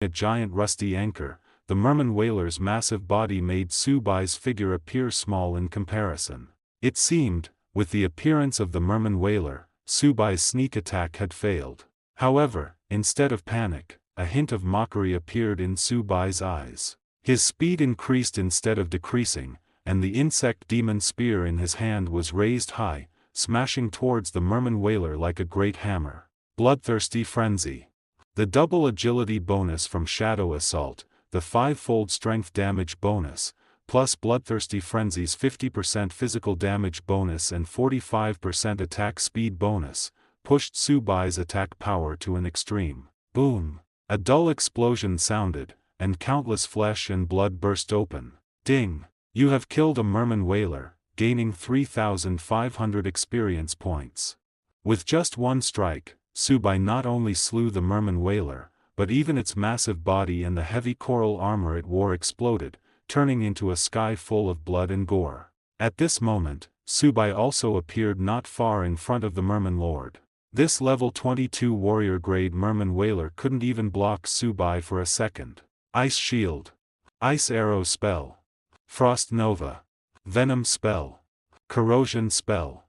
a giant rusty anchor, the merman whaler's massive body made Su Bai's figure appear small in comparison. It seemed, with the appearance of the merman whaler, Su Bai's sneak attack had failed. However, instead of panic, a hint of mockery appeared in Su Bai's eyes. His speed increased instead of decreasing, and the insect demon spear in his hand was raised high, smashing towards the merman whaler like a great hammer. Bloodthirsty Frenzy. The double agility bonus from Shadow Assault, the 5-fold strength damage bonus, plus Bloodthirsty Frenzy's 50% physical damage bonus and 45% attack speed bonus, pushed Su Bai's attack power to an extreme. Boom! A dull explosion sounded, and countless flesh and blood burst open. Ding! You have killed a merman whaler, gaining 3,500 experience points. With just one strike, Su Bai not only slew the merman whaler, but even its massive body and the heavy coral armor it wore exploded, turning into a sky full of blood and gore. At this moment, Su Bai also appeared not far in front of the merman lord. This level 22 warrior-grade merman whaler couldn't even block Su Bai for a second. Ice Shield. Ice Arrow Spell. Frost Nova. Venom Spell. Corrosion Spell.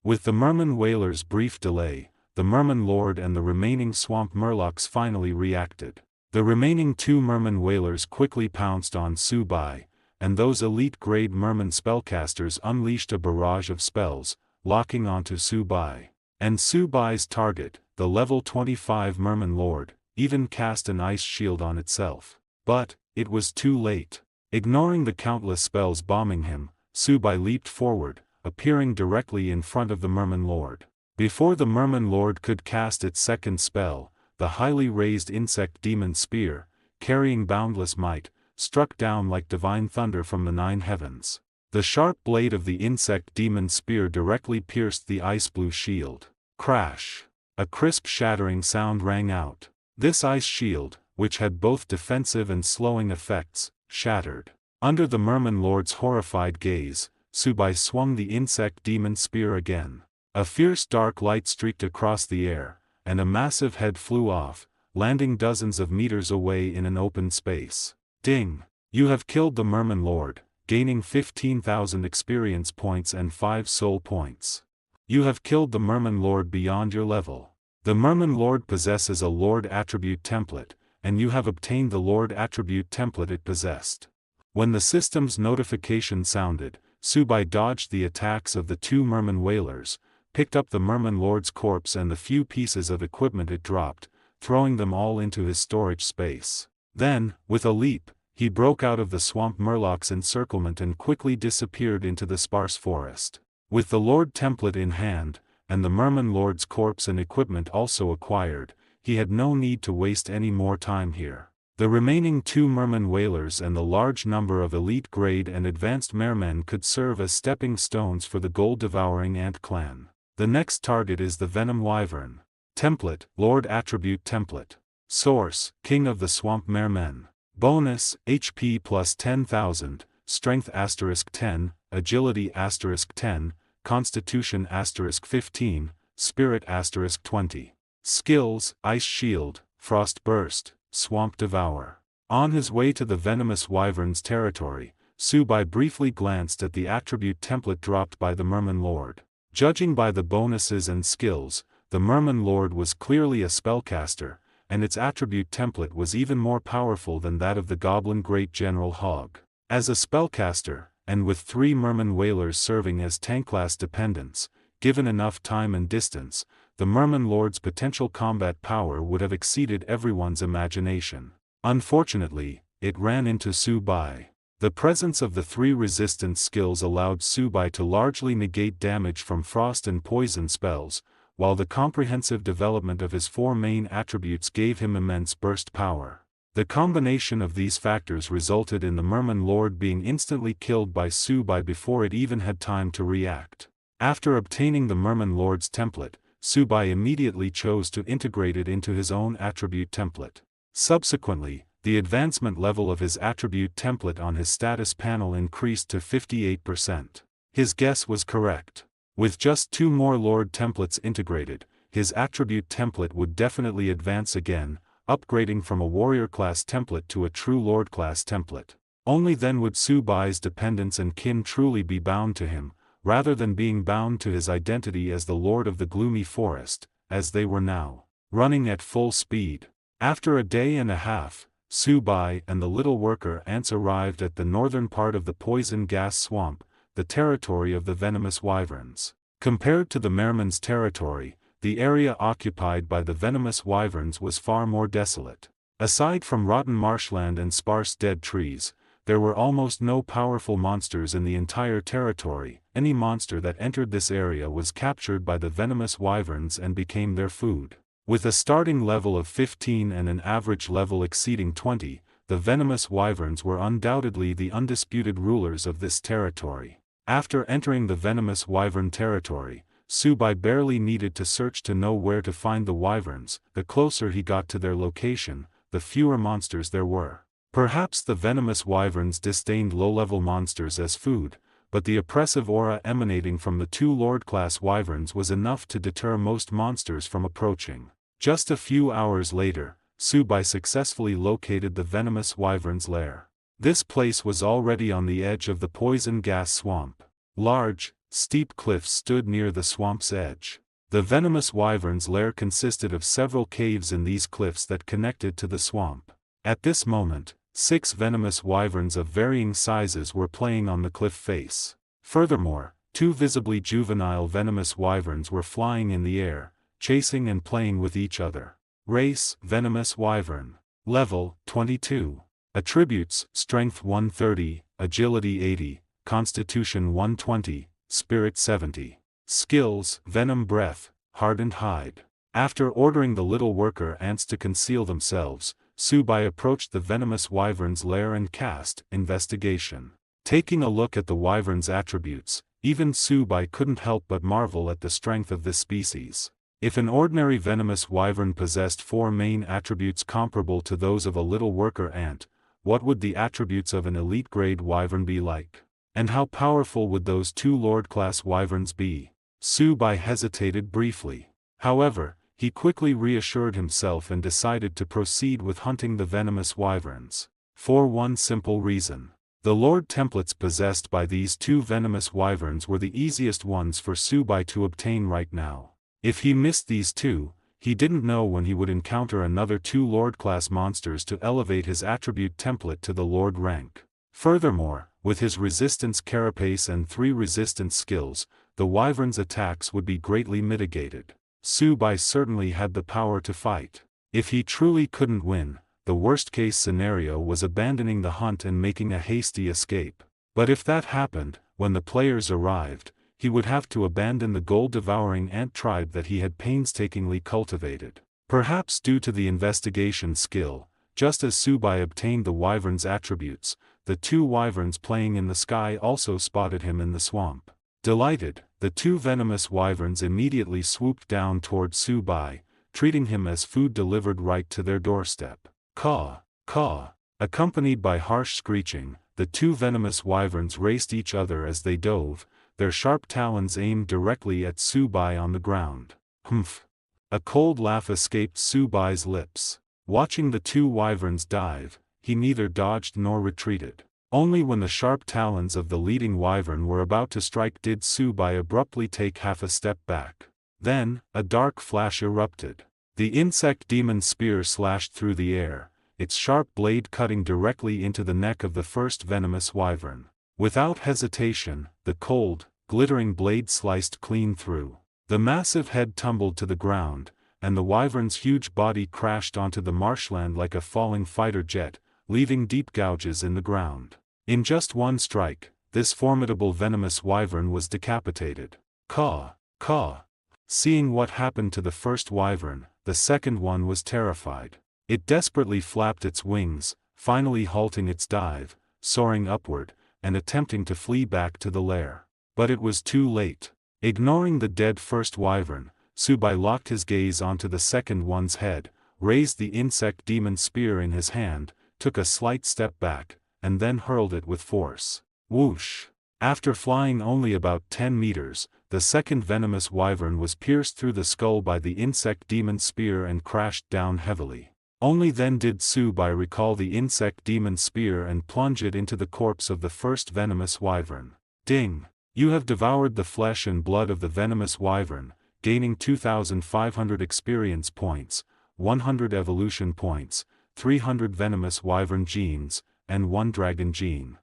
With the merman whaler's brief delay, the merman lord and the remaining swamp murlocs finally reacted. The remaining 2 merman whalers quickly pounced on Su Bai, and those elite-grade merman spellcasters unleashed a barrage of spells, locking onto Su Bai. And Su Bai's target, the level 25 merman lord, even cast an ice shield on itself. But, it was too late. Ignoring the countless spells bombing him, Su Bai leaped forward, appearing directly in front of the merman lord. Before the merman lord could cast its second spell, the highly raised insect demon spear, carrying boundless might, struck down like divine thunder from the 9 heavens. The sharp blade of the insect demon spear directly pierced the ice-blue shield. Crash! A crisp shattering sound rang out. This ice shield, which had both defensive and slowing effects, shattered. Under the merman lord's horrified gaze, Su Bai swung the insect demon spear again. A fierce dark light streaked across the air, and a massive head flew off, landing dozens of meters away in an open space. Ding! You have killed the merman lord, gaining 15,000 experience points and 5 soul points. You have killed the merman lord beyond your level. The merman lord possesses a lord attribute template, and you have obtained the lord attribute template it possessed. When the system's notification sounded, Su Bai dodged the attacks of the 2 merman whalers, picked up the merman lord's corpse and the few pieces of equipment it dropped, throwing them all into his storage space. Then, with a leap, he broke out of the swamp murloc's encirclement and quickly disappeared into the sparse forest. With the lord template in hand, and the merman lord's corpse and equipment also acquired, he had no need to waste any more time here. The remaining 2 merman whalers and the large number of elite grade and advanced mermen could serve as stepping stones for the gold-devouring ant clan. The next target is the venom wyvern. Template, Lord Attribute Template. Source, King of the Swamp Mermen. Bonus, HP plus 10,000, Strength *10, Agility *10, Constitution *15, Spirit *20. Skills, Ice Shield, Frost Burst, Swamp Devour. On his way to the venomous wyvern's territory, Su Bai briefly glanced at the attribute template dropped by the merman lord. Judging by the bonuses and skills, the merman lord was clearly a spellcaster, and its attribute template was even more powerful than that of the goblin great general Hog. As a spellcaster, and with 3 merman whalers serving as tank-class dependents, given enough time and distance, the merman lord's potential combat power would have exceeded everyone's imagination. Unfortunately, it ran into Su Bai. The presence of the 3 resistance skills allowed Su Bai to largely negate damage from frost and poison spells, while the comprehensive development of his 4 main attributes gave him immense burst power. The combination of these factors resulted in the merman lord being instantly killed by Su Bai before it even had time to react. After obtaining the merman lord's template, Su Bai immediately chose to integrate it into his own attribute template. Subsequently, the advancement level of his attribute template on his status panel increased to 58%. His guess was correct. With just 2 more Lord templates integrated, his attribute template would definitely advance again, upgrading from a warrior-class template to a true lord-class template. Only then would Su Bai's dependents and kin truly be bound to him, rather than being bound to his identity as the lord of the gloomy forest, as they were now, running at full speed. After a day and a half, Su Bai and the little worker ants arrived at the northern part of the poison gas swamp, the territory of the venomous wyverns. Compared to the merman's territory, the area occupied by the venomous wyverns was far more desolate. Aside from rotten marshland and sparse dead trees, there were almost no powerful monsters in the entire territory. Any monster that entered this area was captured by the venomous wyverns and became their food. With a starting level of 15 and an average level exceeding 20, the venomous wyverns were undoubtedly the undisputed rulers of this territory. After entering the venomous wyvern territory, Su Bai barely needed to search to know where to find the wyverns. The closer he got to their location, the fewer monsters there were. Perhaps the venomous wyverns disdained low-level monsters as food, but the oppressive aura emanating from the two lord-class wyverns was enough to deter most monsters from approaching. Just a few hours later, Su Bai successfully located the venomous wyvern's lair. This place was already on the edge of the poison gas swamp. Large, steep cliffs stood near the swamp's edge. The venomous wyvern's lair consisted of several caves in these cliffs that connected to the swamp. At this moment, 6 venomous wyverns of varying sizes were playing on the cliff face. Furthermore, 2 visibly juvenile venomous wyverns were flying in the air, chasing and playing with each other. Race: venomous wyvern. Level: 22. Attributes: Strength 130, Agility 80, Constitution 120, Spirit 70. Skills: Venom Breath, Hardened Hide. After ordering the little worker ants to conceal themselves, Su Bai approached the venomous wyvern's lair and cast Investigation. Taking a look at the wyvern's attributes, even Su Bai couldn't help but marvel at the strength of this species. If an ordinary venomous wyvern possessed 4 main attributes comparable to those of a little worker ant, what would the attributes of an elite-grade wyvern be like? And how powerful would those 2 lord-class wyverns be? Su Bai hesitated briefly. However, he quickly reassured himself and decided to proceed with hunting the venomous wyverns. For one simple reason. The lord templates possessed by these 2 venomous wyverns were the easiest ones for Su Bai to obtain right now. If he missed these 2, he didn't know when he would encounter another 2 lord-class monsters to elevate his attribute template to the lord rank. Furthermore, with his resistance carapace and 3 resistance skills, the wyvern's attacks would be greatly mitigated. Su Bai certainly had the power to fight. If he truly couldn't win, the worst-case scenario was abandoning the hunt and making a hasty escape. But if that happened, when the players arrived, he would have to abandon the gold-devouring ant tribe that he had painstakingly cultivated. Perhaps due to the investigation skill, just as Su Bai obtained the wyvern's attributes, the 2 wyverns playing in the sky also spotted him in the swamp. Delighted, the 2 venomous wyverns immediately swooped down toward Su Bai, treating him as food delivered right to their doorstep. Caw, caw. Accompanied by harsh screeching, the 2 venomous wyverns raced each other as they dove, their sharp talons aimed directly at Su Bai on the ground. Humph. A cold laugh escaped Su Bai's lips. Watching the 2 wyverns dive, he neither dodged nor retreated. Only when the sharp talons of the leading wyvern were about to strike did Su Bai abruptly take half a step back. Then, a dark flash erupted. The insect demon spear slashed through the air, its sharp blade cutting directly into the neck of the first venomous wyvern. Without hesitation, the cold, glittering blade sliced clean through. The massive head tumbled to the ground, and the wyvern's huge body crashed onto the marshland like a falling fighter jet, leaving deep gouges in the ground. In just one strike, this formidable venomous wyvern was decapitated. Caw, caw. Seeing what happened to the first wyvern, the second one was terrified. It desperately flapped its wings, finally halting its dive, soaring upward, and attempting to flee back to the lair. But it was too late. Ignoring the dead first wyvern, Su Bai locked his gaze onto the second one's head, raised the insect demon spear in his hand, took a slight step back, and then hurled it with force. Whoosh! After flying only about 10 meters, the second venomous wyvern was pierced through the skull by the insect demon spear and crashed down heavily. Only then did Su-bai recall the insect demon spear and plunge it into the corpse of the first venomous wyvern. Ding! You have devoured the flesh and blood of the venomous wyvern, gaining 2,500 experience points, 100 evolution points, 300 venomous wyvern genes, and 1 dragon gene.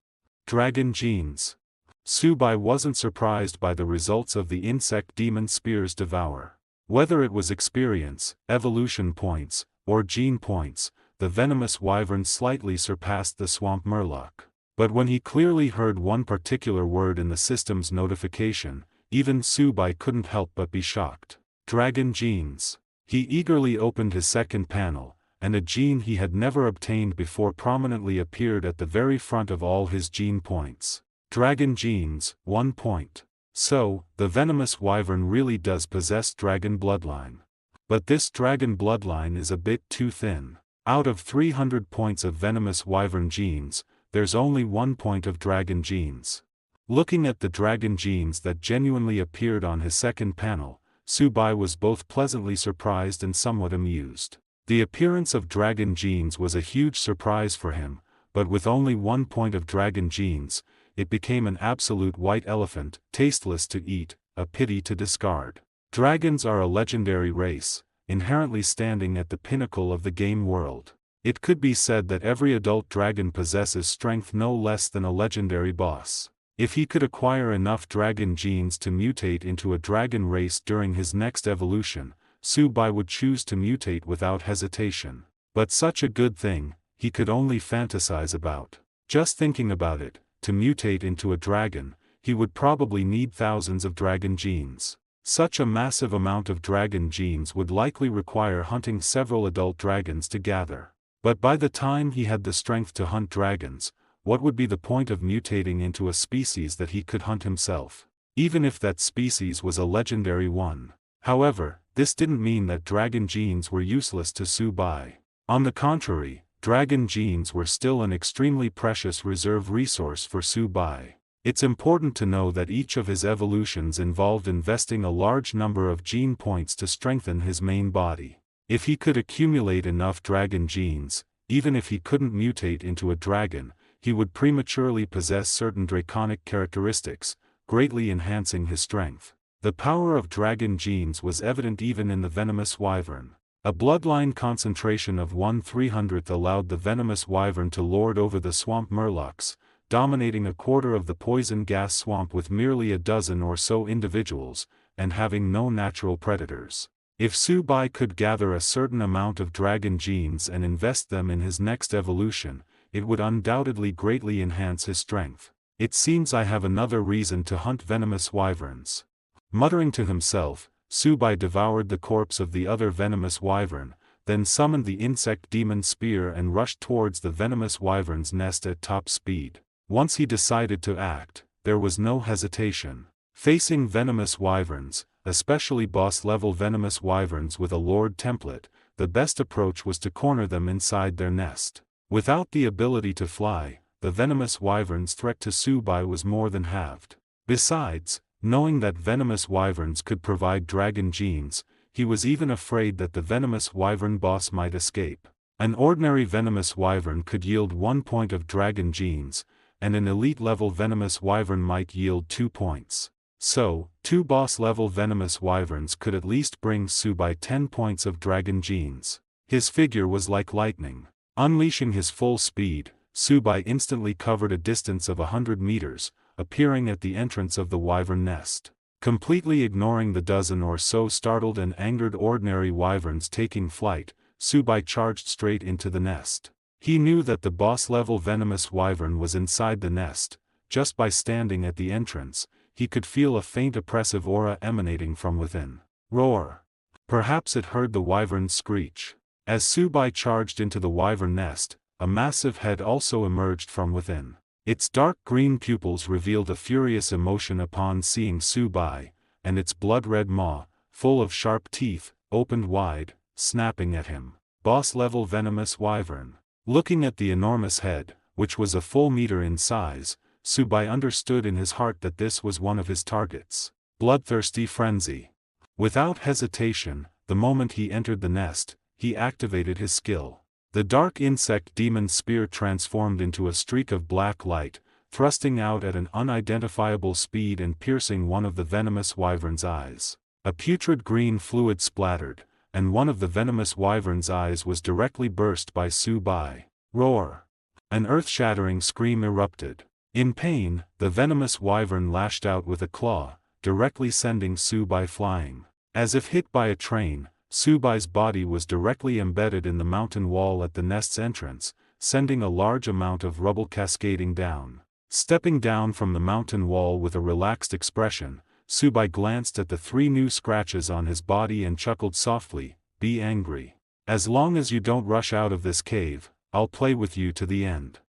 Dragon genes. Su-bai wasn't surprised by the results of the insect demon spear's devour. Whether it was experience, evolution points, or gene points, the venomous wyvern slightly surpassed the swamp murloc. But when he clearly heard one particular word in the system's notification, even Su-bai couldn't help but be shocked. Dragon genes. He eagerly opened his second panel, and a gene he had never obtained before prominently appeared at the very front of all his gene points. Dragon genes, 1 point. So, the venomous wyvern really does possess dragon bloodline. But this dragon bloodline is a bit too thin. Out of 300 points of venomous wyvern genes, there's only 1 point of dragon genes. Looking at the dragon genes that genuinely appeared on his second panel, Su-bai was both pleasantly surprised and somewhat amused. The appearance of dragon genes was a huge surprise for him, but with only 1 point of dragon genes, it became an absolute white elephant, tasteless to eat, a pity to discard. Dragons are a legendary race, inherently standing at the pinnacle of the game world. It could be said that every adult dragon possesses strength no less than a legendary boss. If he could acquire enough dragon genes to mutate into a dragon race during his next evolution, Su-bai would choose to mutate without hesitation. But such a good thing, he could only fantasize about. Just thinking about it, to mutate into a dragon, he would probably need thousands of dragon genes. Such a massive amount of dragon genes would likely require hunting several adult dragons to gather. But by the time he had the strength to hunt dragons, what would be the point of mutating into a species that he could hunt himself? Even if that species was a legendary one. However, this didn't mean that dragon genes were useless to Su-bai. On the contrary, dragon genes were still an extremely precious reserve resource for Su-bai. It's important to know that each of his evolutions involved investing a large number of gene points to strengthen his main body. If he could accumulate enough dragon genes, even if he couldn't mutate into a dragon, he would prematurely possess certain draconic characteristics, greatly enhancing his strength. The power of dragon genes was evident even in the venomous wyvern. A bloodline concentration of 1/300 allowed the venomous wyvern to lord over the swamp murlocs, dominating a quarter of the poison gas swamp with merely a dozen or so individuals, and having no natural predators. If Su-bai could gather a certain amount of dragon genes and invest them in his next evolution, it would undoubtedly greatly enhance his strength. It seems I have another reason to hunt venomous wyverns. Muttering to himself, Su-bai devoured the corpse of the other venomous wyvern, then summoned the insect demon spear and rushed towards the venomous wyvern's nest at top speed. Once he decided to act, there was no hesitation. Facing venomous wyverns, especially boss-level venomous wyverns with a lord template, the best approach was to corner them inside their nest. Without the ability to fly, the venomous wyvern's threat to Su-bai was more than halved. Besides, knowing that venomous wyverns could provide dragon genes, he was even afraid that the venomous wyvern boss might escape. An ordinary venomous wyvern could yield 1 point of dragon genes, and an elite-level venomous wyvern might yield 2 points. So, 2 boss-level venomous wyverns could at least bring Su-bai 10 points of dragon genes. His figure was like lightning. Unleashing his full speed, Su-bai instantly covered a distance of 100 meters, appearing at the entrance of the wyvern nest. Completely ignoring the dozen or so startled and angered ordinary wyverns taking flight, Su-bai charged straight into the nest. He knew that the boss-level venomous wyvern was inside the nest. Just by standing at the entrance, he could feel a faint oppressive aura emanating from within. Roar! Perhaps it heard the wyvern screech. As Su-bai charged into the wyvern nest, a massive head also emerged from within. Its dark green pupils revealed a furious emotion upon seeing Su-bai, and its blood-red maw, full of sharp teeth, opened wide, snapping at him. Boss-level venomous wyvern. Looking at the enormous head, which was a full meter in size, Su-bai understood in his heart that this was one of his targets. Bloodthirsty frenzy. Without hesitation, the moment he entered the nest, he activated his skill. The dark insect demon spear transformed into a streak of black light, thrusting out at an unidentifiable speed and piercing one of the venomous wyvern's eyes. A putrid green fluid splattered, and one of the venomous wyvern's eyes was directly burst by Su Bai. Roar! An earth-shattering scream erupted. In pain, the venomous wyvern lashed out with a claw, directly sending Su Bai flying. As if hit by a train, Su Bai's body was directly embedded in the mountain wall at the nest's entrance, sending a large amount of rubble cascading down. Stepping down from the mountain wall with a relaxed expression, Su Bai glanced at the 3 new scratches on his body and chuckled softly, "Be angry. As long as you don't rush out of this cave, I'll play with you to the end."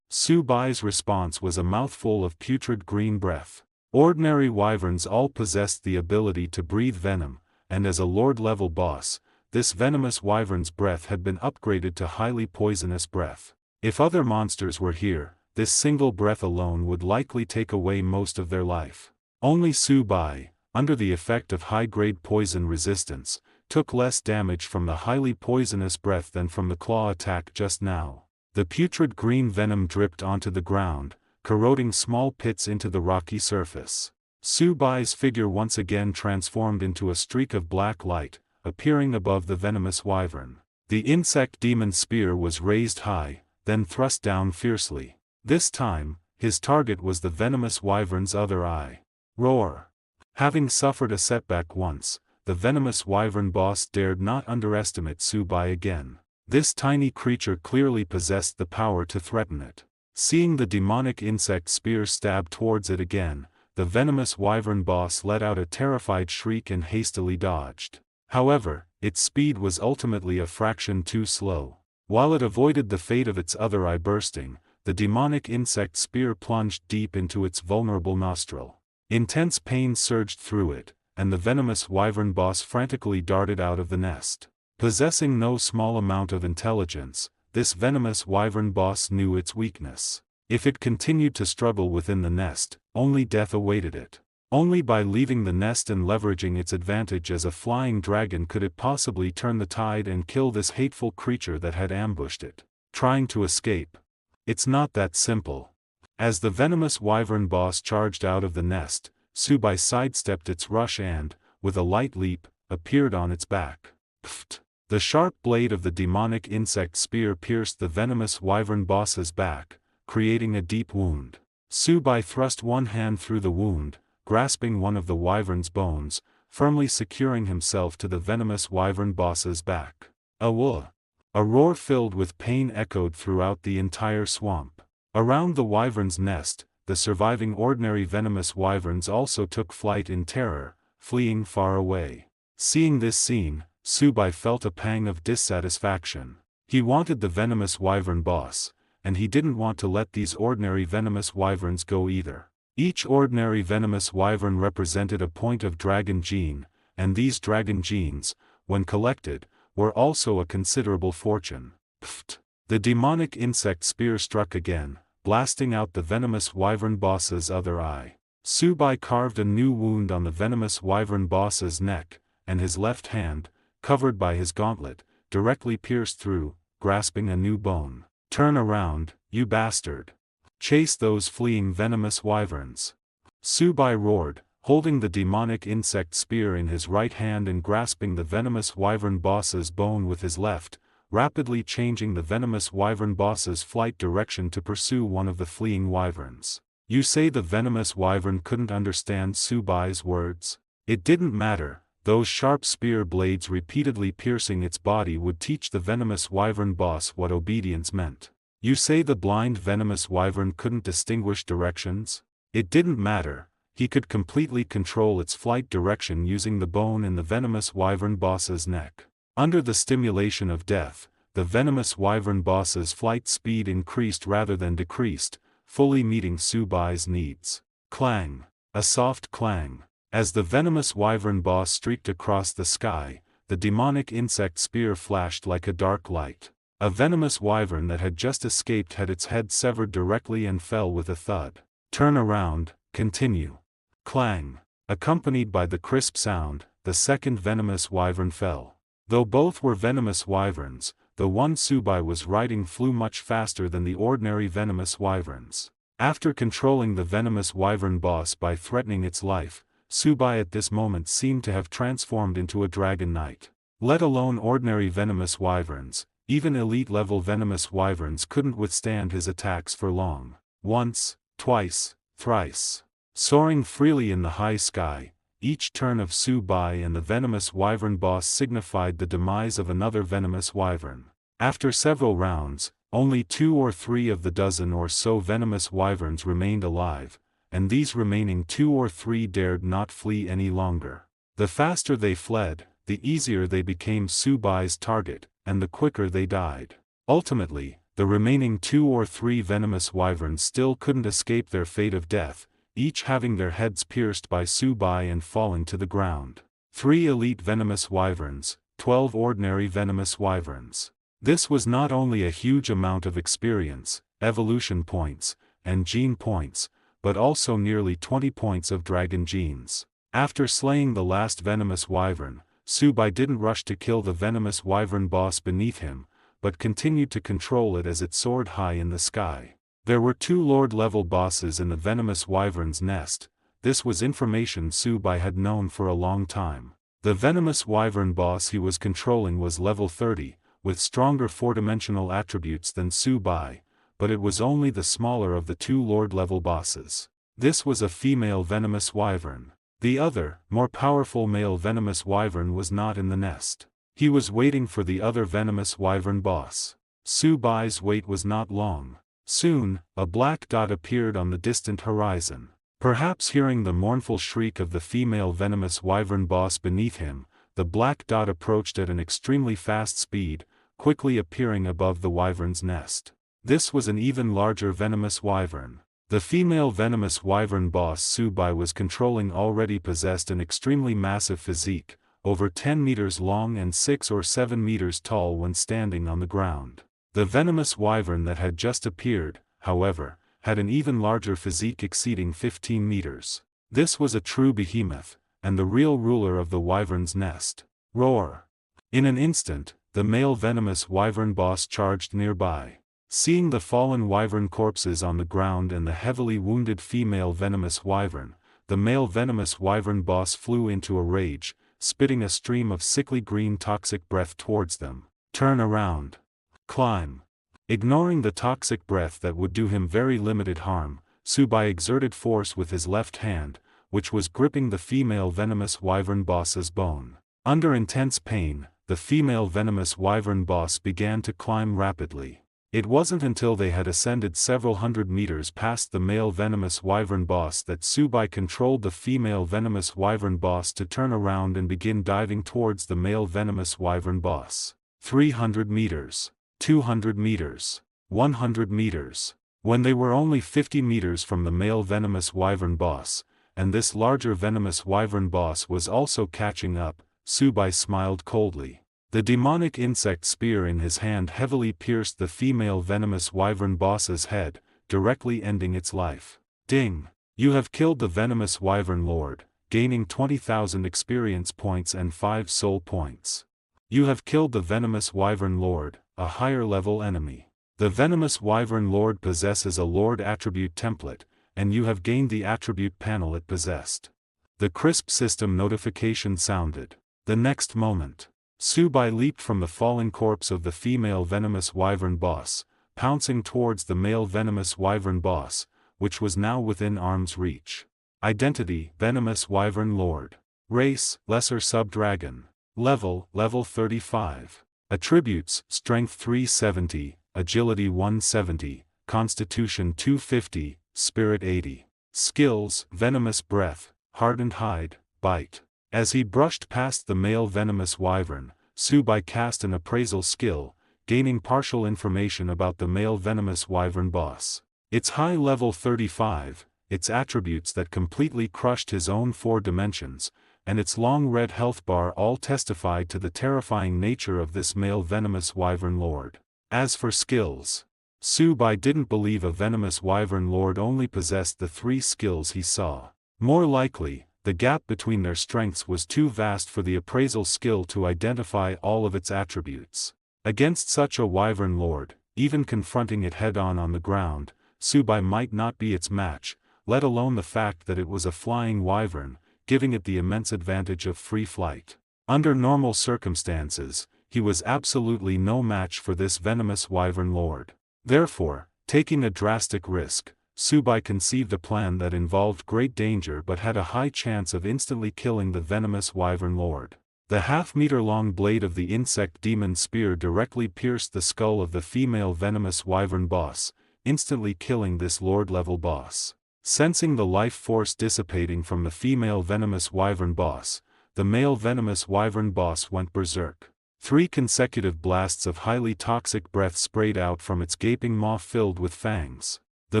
Su Bai's response was a mouthful of putrid green breath. Ordinary wyverns all possessed the ability to breathe venom, and as a lord-level boss, this venomous wyvern's breath had been upgraded to highly poisonous breath. If other monsters were here, this single breath alone would likely take away most of their life. Only Su Bai, under the effect of high-grade poison resistance, took less damage from the highly poisonous breath than from the claw attack just now. The putrid green venom dripped onto the ground, corroding small pits into the rocky surface. Su Bai's figure once again transformed into a streak of black light, appearing above the venomous wyvern. The insect demon spear was raised high, then thrust down fiercely. This time, his target was the venomous wyvern's other eye. Roar! Having suffered a setback once, the venomous wyvern boss dared not underestimate Su Bai again. This tiny creature clearly possessed the power to threaten it. Seeing the demonic insect spear stab towards it again, the venomous wyvern boss let out a terrified shriek and hastily dodged. However, its speed was ultimately a fraction too slow. While it avoided the fate of its other eye bursting, the demonic insect spear plunged deep into its vulnerable nostril. Intense pain surged through it, and the venomous wyvern boss frantically darted out of the nest. Possessing no small amount of intelligence, this venomous wyvern boss knew its weakness. If it continued to struggle within the nest, only death awaited it. Only by leaving the nest and leveraging its advantage as a flying dragon could it possibly turn the tide and kill this hateful creature that had ambushed it. Trying to escape? It's not that simple. As the venomous wyvern boss charged out of the nest, Su Bai sidestepped its rush and, with a light leap, appeared on its back. Pfft! The sharp blade of the demonic insect spear pierced the venomous wyvern boss's back, creating a deep wound. Su Bai thrust one hand through the wound, grasping one of the wyvern's bones, firmly securing himself to the venomous wyvern boss's back. Awah! A roar filled with pain echoed throughout the entire swamp. Around the wyvern's nest, the surviving ordinary venomous wyverns also took flight in terror, fleeing far away. Seeing this scene, Su Bai felt a pang of dissatisfaction. He wanted the venomous wyvern boss, and he didn't want to let these ordinary venomous wyverns go either. Each ordinary venomous wyvern represented a point of dragon gene, and these dragon genes, when collected, were also a considerable fortune. Pfft! The demonic insect spear struck again, blasting out the venomous wyvern boss's other eye. Su Bai carved a new wound on the venomous wyvern boss's neck, and his left hand, covered by his gauntlet, directly pierced through, grasping a new bone. "Turn around, you bastard! Chase those fleeing venomous wyverns!" Su Bai roared, holding the demonic insect spear in his right hand and grasping the venomous wyvern boss's bone with his left, rapidly changing the venomous wyvern boss's flight direction to pursue one of the fleeing wyverns. You say the venomous wyvern couldn't understand Su Bai's words? It didn't matter. Those sharp spear blades repeatedly piercing its body would teach the venomous wyvern boss what obedience meant. You say the blind venomous wyvern couldn't distinguish directions? It didn't matter. He could completely control its flight direction using the bone in the venomous wyvern boss's neck. Under the stimulation of death, the venomous wyvern boss's flight speed increased rather than decreased, fully meeting Su Bai's needs. Clang! A soft clang. As the venomous wyvern boss streaked across the sky, the demonic insect spear flashed like a dark light. A venomous wyvern that had just escaped had its head severed directly and fell with a thud. Turn around, continue. Clang! Accompanied by the crisp sound, the second venomous wyvern fell. Though both were venomous wyverns, the one Subai was riding flew much faster than the ordinary venomous wyverns. After controlling the venomous wyvern boss by threatening its life, Subai at this moment seemed to have transformed into a dragon knight. Let alone ordinary venomous wyverns, even elite-level venomous wyverns couldn't withstand his attacks for long. Once, twice, thrice. Soaring freely in the high sky, each turn of Subai and the venomous wyvern boss signified the demise of another venomous wyvern. After several rounds, only 2 or 3 of the dozen or so venomous wyverns remained alive, and these remaining 2 or 3 dared not flee any longer. The faster they fled, the easier they became Subai's target, and the quicker they died. Ultimately, the remaining 2 or 3 venomous wyverns still couldn't escape their fate of death, each having their heads pierced by Subai and falling to the ground. 3 elite venomous wyverns, 12 ordinary venomous wyverns. This was not only a huge amount of experience, evolution points, and gene points, but also nearly 20 points of dragon genes. After slaying the last venomous wyvern, Subai didn't rush to kill the venomous wyvern boss beneath him, but continued to control it as it soared high in the sky. There were 2 Lord-level bosses in the venomous wyvern's nest. This was information Subai had known for a long time. The venomous wyvern boss he was controlling was level 30, with stronger 4-dimensional attributes than Subai, but it was only the smaller of the 2 Lord-level bosses. This was a female venomous wyvern. The other, more powerful male venomous wyvern was not in the nest. He was waiting for the other venomous wyvern boss. Subai's wait was not long. Soon, a black dot appeared on the distant horizon. Perhaps hearing the mournful shriek of the female venomous wyvern boss beneath him, the black dot approached at an extremely fast speed, quickly appearing above the wyvern's nest. This was an even larger venomous wyvern. The female venomous wyvern boss Subai was controlling already possessed an extremely massive physique, over 10 meters long and 6 or 7 meters tall when standing on the ground. The venomous wyvern that had just appeared, however, had an even larger physique exceeding 15 meters. This was a true behemoth, and the real ruler of the wyvern's nest. Roar! In an instant, the male venomous wyvern boss charged nearby. Seeing the fallen wyvern corpses on the ground and the heavily wounded female venomous wyvern, the male venomous wyvern boss flew into a rage, spitting a stream of sickly green toxic breath towards them. Turn around. Climb. Ignoring the toxic breath that would do him very limited harm, Subai exerted force with his left hand, which was gripping the female venomous wyvern boss's bone. Under intense pain, the female venomous wyvern boss began to climb rapidly. It wasn't until they had ascended several hundred meters past the male venomous wyvern boss that Subai controlled the female venomous wyvern boss to turn around and begin diving towards the male venomous wyvern boss. 300 meters. 200 meters. 100 meters. When they were only 50 meters from the male venomous wyvern boss, and this larger venomous wyvern boss was also catching up, Subai smiled coldly. The demonic insect spear in his hand heavily pierced the female venomous wyvern boss's head, directly ending its life. Ding! You have killed the venomous wyvern lord, gaining 20,000 experience points and 5 soul points. You have killed the venomous wyvern lord, a higher level enemy. The venomous wyvern lord possesses a lord attribute template, and you have gained the attribute panel it possessed. The crisp system notification sounded. The next moment, Subai leaped from the fallen corpse of the female venomous wyvern boss, pouncing towards the male venomous wyvern boss, which was now within arm's reach. Identity: Venomous Wyvern Lord. Race: Lesser Sub-Dragon. Level: Level 35. Attributes: Strength 370, Agility 170, Constitution 250, Spirit 80. Skills: Venomous Breath, Hardened Hide, Bite. As he brushed past the male venomous wyvern, Subai cast an appraisal skill, gaining partial information about the male venomous wyvern boss. Its high level 35, its attributes that completely crushed his own 4 dimensions, and its long red health bar all testified to the terrifying nature of this male venomous wyvern lord. As for skills, Subai didn't believe a venomous wyvern lord only possessed the 3 skills he saw. More likely, the gap between their strengths was too vast for the appraisal skill to identify all of its attributes. Against such a wyvern lord, even confronting it head-on the ground, Subai might not be its match, let alone the fact that it was a flying wyvern, giving it the immense advantage of free flight. Under normal circumstances, he was absolutely no match for this venomous wyvern lord. Therefore, taking a drastic risk, Subai conceived a plan that involved great danger but had a high chance of instantly killing the venomous wyvern lord. The half-meter-long blade of the insect demon spear directly pierced the skull of the female venomous wyvern boss, instantly killing this lord-level boss. Sensing the life force dissipating from the female venomous wyvern boss, the male venomous wyvern boss went berserk. 3 consecutive blasts of highly toxic breath sprayed out from its gaping maw filled with fangs. The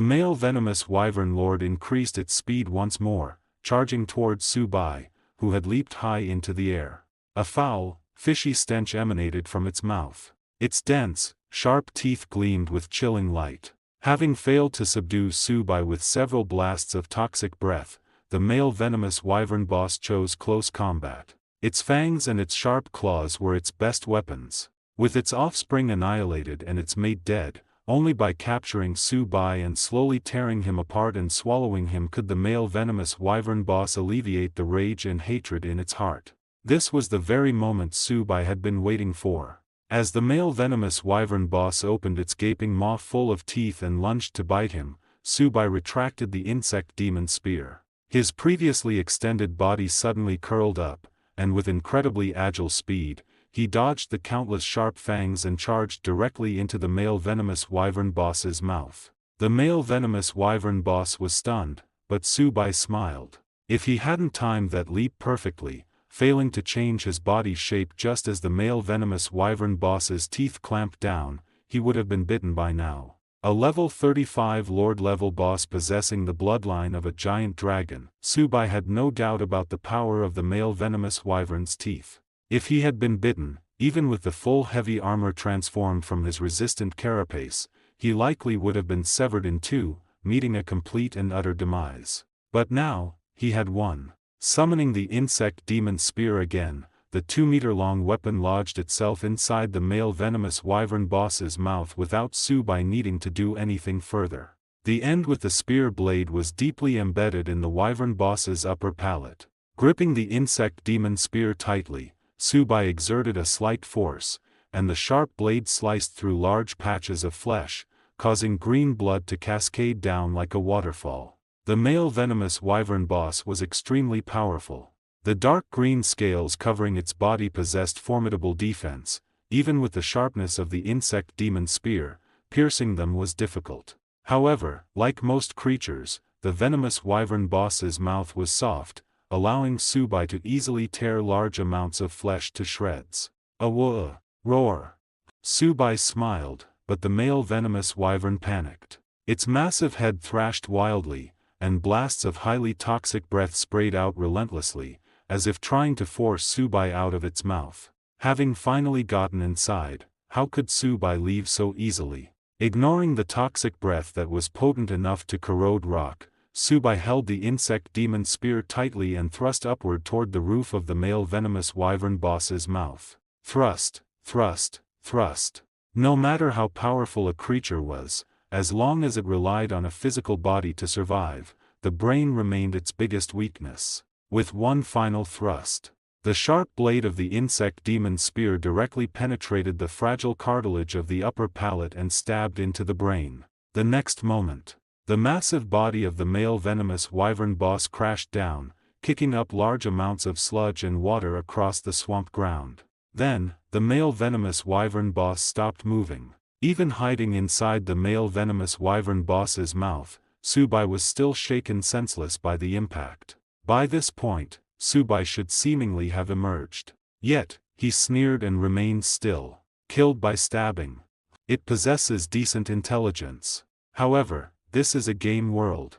male venomous wyvern lord increased its speed once more, charging towards Subai, who had leaped high into the air. A foul, fishy stench emanated from its mouth. Its dense, sharp teeth gleamed with chilling light. Having failed to subdue Subai with several blasts of toxic breath, the male venomous wyvern boss chose close combat. Its fangs and its sharp claws were its best weapons. With its offspring annihilated and its mate dead, only by capturing Subai and slowly tearing him apart and swallowing him could the male venomous wyvern boss alleviate the rage and hatred in its heart. This was the very moment Subai had been waiting for. As the male venomous wyvern boss opened its gaping maw full of teeth and lunged to bite him, Subai retracted the insect demon spear. His previously extended body suddenly curled up, and with incredibly agile speed, he dodged the countless sharp fangs and charged directly into the male venomous wyvern boss's mouth. The male venomous wyvern boss was stunned, but Subai smiled. If he hadn't timed that leap perfectly, failing to change his body's shape just as the male venomous wyvern boss's teeth clamped down, he would have been bitten by now. A level 35 lord-level boss possessing the bloodline of a giant dragon, Subai had no doubt about the power of the male venomous wyvern's teeth. If he had been bitten, even with the full heavy armor transformed from his resistant carapace, he likely would have been severed in two, meeting a complete and utter demise. But now, he had won. Summoning the insect demon spear again, the 2-meter-long weapon lodged itself inside the male venomous wyvern boss's mouth without Subai needing to do anything further. The end with the spear blade was deeply embedded in the wyvern boss's upper palate. Gripping the insect demon spear tightly, Subai exerted a slight force, and the sharp blade sliced through large patches of flesh, causing green blood to cascade down like a waterfall. The male venomous wyvern boss was extremely powerful. The dark green scales covering its body possessed formidable defense. Even with the sharpness of the insect demon spear, piercing them was difficult. However, like most creatures, the venomous wyvern boss's mouth was soft, allowing Subai to easily tear large amounts of flesh to shreds. A roar. Subai smiled, but the male venomous wyvern panicked. Its massive head thrashed wildly, and blasts of highly toxic breath sprayed out relentlessly, as if trying to force Subai out of its mouth. Having finally gotten inside, how could Subai leave so easily? Ignoring the toxic breath that was potent enough to corrode rock, Subai held the insect demon spear tightly and thrust upward toward the roof of the male venomous wyvern boss's mouth. Thrust, thrust, thrust. No matter how powerful a creature was, as long as it relied on a physical body to survive, the brain remained its biggest weakness. With one final thrust, the sharp blade of the insect demon spear directly penetrated the fragile cartilage of the upper palate and stabbed into the brain. The next moment, the massive body of the male venomous wyvern boss crashed down, kicking up large amounts of sludge and water across the swamp ground. Then, the male venomous wyvern boss stopped moving. Even hiding inside the male venomous wyvern boss's mouth, Subai was still shaken senseless by the impact. By this point, Subai should seemingly have emerged. Yet, he sneered and remained still. Killed by stabbing. It possesses decent intelligence. However, this is a game world.